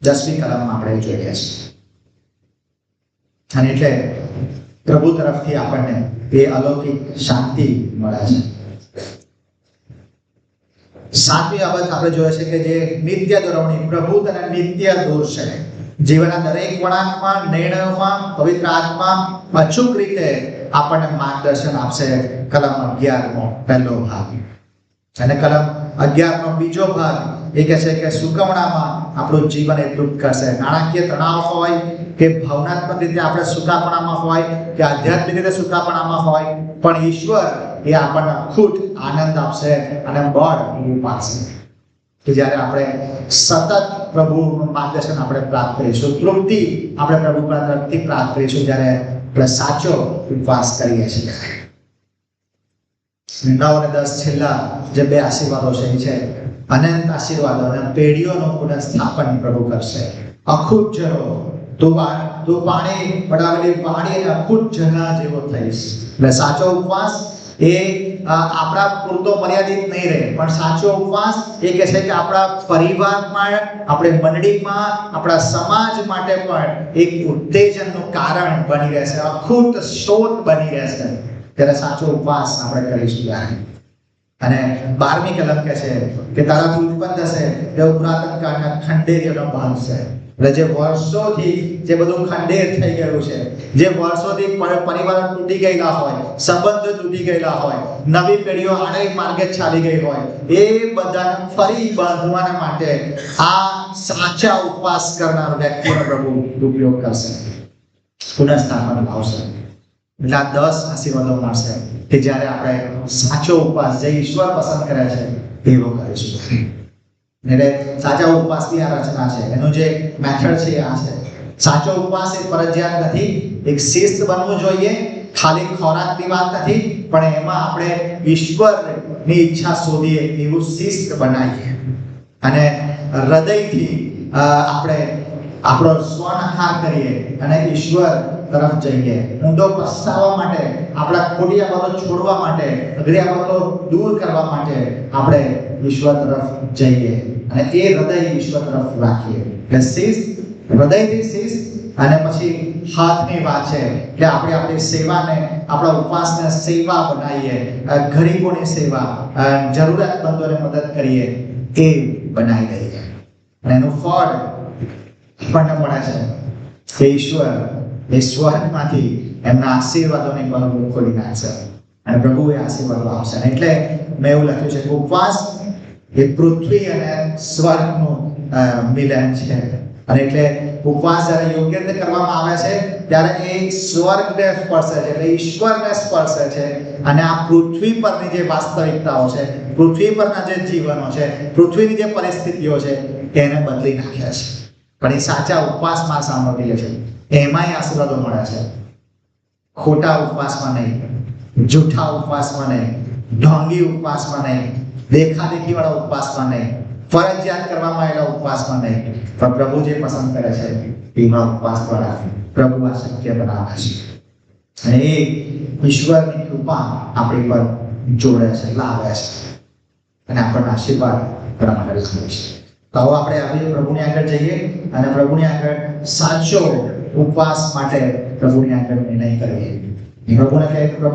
10મી કલમમાં આપણે જોઈએ છીએ. અને એટલે પ્રભુ તરફથી આપણને એ અલૌકિક શાંતિ મળે છે. 7મી બાબત આપણે જોઈએ છે કે જે નિત્ય દોરવણી, પ્રભુ તને નિત્ય દોરશે. જીવનના દરેક વળાંકમાં, નિર્ણયોમાં પવિત્ર આત્મા અચૂક રીતે આપણને માર્ગદર્શન આપશે. કલમ 11નો પહેલો ભાગ અને કલમ 11નો બીજો ભાગ એ કહે છે કે સુકવણામાં આપણું જીવન એટલું જ કરશે. નાણાકીય તણાવ હોય કે ભાવનાત્મક રીતે આપણે સુકાપણામાં હોય કે આધ્યાત્મિક રીતે સુકાપણામાં હોય, પણ ઈશ્વર એ આપણને અખૂટ આનંદ આપશે અને બળ પૂરું પાડશે કે જ્યારે આપણે સતત પ્રભુનું માર્ગદર્શન આપણે પ્રાપ્ત કરીશું, તૃપ્તિ આપણે પ્રભુ તરફથી પ્રાપ્ત કરીશું જ્યારે આપણે સાચો ઉપવાસ કરીએ છીએ. 9 અને 10 છેલ્લા જે 2 આશીર્વાદો છે અનંત આશીર્વાદો અને પેઢીઓનું પુનઃસ્થાપન પ્રભુ કરશે. અખૂટ ઝરો, તું પાણી પડાવેલી પાણી અને અખૂટ ઝરણા જેવો થઈશ. એટલે સાચો ઉપવાસ એ આપણા પૂરતો મર્યાદિત નહીં રહે, પણ સાચો ઉપવાસ એ કહે છે કે આપણા પરિવારમાં, આપણે મંડળીમાં, આપણા સમાજ માટે પણ એક ઉત્તેજનનું કારણ બની રહેશે, અખૂટ સ્ત્રોત બની રહેશે. ત્યારે સાચો ઉપવાસ આપણે કરીશું ત્યારે. અને 12મી કલમ કહે છે કે તારાથી ઉત્પન્ન થશે તે પુરાતન કાળના ખંડેરીઓનો ભાગ છે. એટલે જે વર્ષોથી જે બધું ખંડેર થઈ ગયું છે, જે વર્ષોથી પરિવાર તૂટી ગયેલા હોય, સંબંધો તૂટી ગયેલા હોય, નવી પેઢીઓ આડે માર્ગે ચાલી ગઈ હોય, એ બધાને ફરી બાંધવાના માટે આ સાચા ઉપવાસ કરનાર વ્યક્તિનો પ્રભુ ઉપયોગ કરશે, પુનઃસ્થાપન લાવશે. એટલે આ 10 આશીર્વાદો મળશે કે જ્યારે આપણે સાચો ઉપવાસ જે ઈશ્વર પસંદ કરે છે એવો કરીશું. એટલે સાચા ઉપવાસની આ રચના છે, એનું જે મેથડ છે આ છે. સાચો ઉપવાસ એ ફરજિયાત નથી, એક શિસ્ત બનવું જોઈએ. ખાલી ખોરાકની વાત નથી, પણ એમાં આપણે ઈશ્વરની ઈચ્છા શોધીએ એવું શિસ્ત બનાવીએ અને હૃદયથી આપણે આપણો સ્વનખાર કરીએ અને ઈશ્વર તરફ જઈએ. ઊંડો પસ્તાવા માટે, આપણા ખોટી બાબતો છોડવા માટે, અઘરી બાબતો દૂર કરવા માટે આપણે ઈશ્વર તરફ જઈએ અને એ હૃદય ઈશ્વર તરફ રાખીએ. એટલે શિસ્ત, હૃદયથી શિસ્ત. અને પછી હાથની વાત છે કે આપણે આપણી સેવાને, આપણા ઉપવાસને સેવા બનાવીએ, ગરીબોની સેવા, જરૂરિયાતમંદોને મદદ કરીએ, એ બનાવી દઈએ. અને એનું ફળ આપણને મળે છે કે ઈશ્વર એ સ્વર્ગમાંથી એમના આશીર્વાદોની બહાર ખોલી નાખશે અને પ્રભુ એ આશીર્વાદો આપશે. એટલે મેં એવું લખ્યું છે કે ઉપવાસ એ પૃથ્વી અને સ્વર્ગનું મિલન છે. અને એટલે ઉપવાસ જ્યારે યોગ્ય રીતે કરવામાં આવે છે ત્યારે એ સ્વર્ગને સ્પર્શે છે, એટલે ઈશ્વરને સ્પર્શે છે. અને આ પૃથ્વી પરની જે વાસ્તવિકતાઓ છે, પૃથ્વી પરના જે જીવનો છે, પૃથ્વીની જે પરિસ્થિતિઓ છે એને બદલી નાખે છે. પણ એ સાચા ઉપવાસમાં સામગ્રી લે છે, એમાંય આશીર્વાદો મળે છે. ખોટા ઉપવાસમાં નહીં, જૂઠા ઉપવાસમાં નહીં, ઢોંગી ઉપવાસમાં નહીં, દેખાદેખી વાળા ઉપવાસમાં નહીં, ફરજિયાત કરવામાં આવેલા ઉપવાસમાં નહીં, પણ પ્રભુ જે પસંદ કરે છે એવા ઉપવાસ દ્વારા પ્રભુ આ શક્ય બનાવે છે. અને એ ઈશ્વરની કૃપા આપણી પર જોડે છે, લાવે છે અને આપણને આશીર્વાદ કરવા માટે લાવે છે. તો હવે આપણે આવી પ્રભુની આગળ જઈએ અને પ્રભુની આગળ સાચો ઉપવાસ માટે પ્રભુની આગળ નિર્ણય કરીએ. પ્રભુને કહે કે પ્રભુ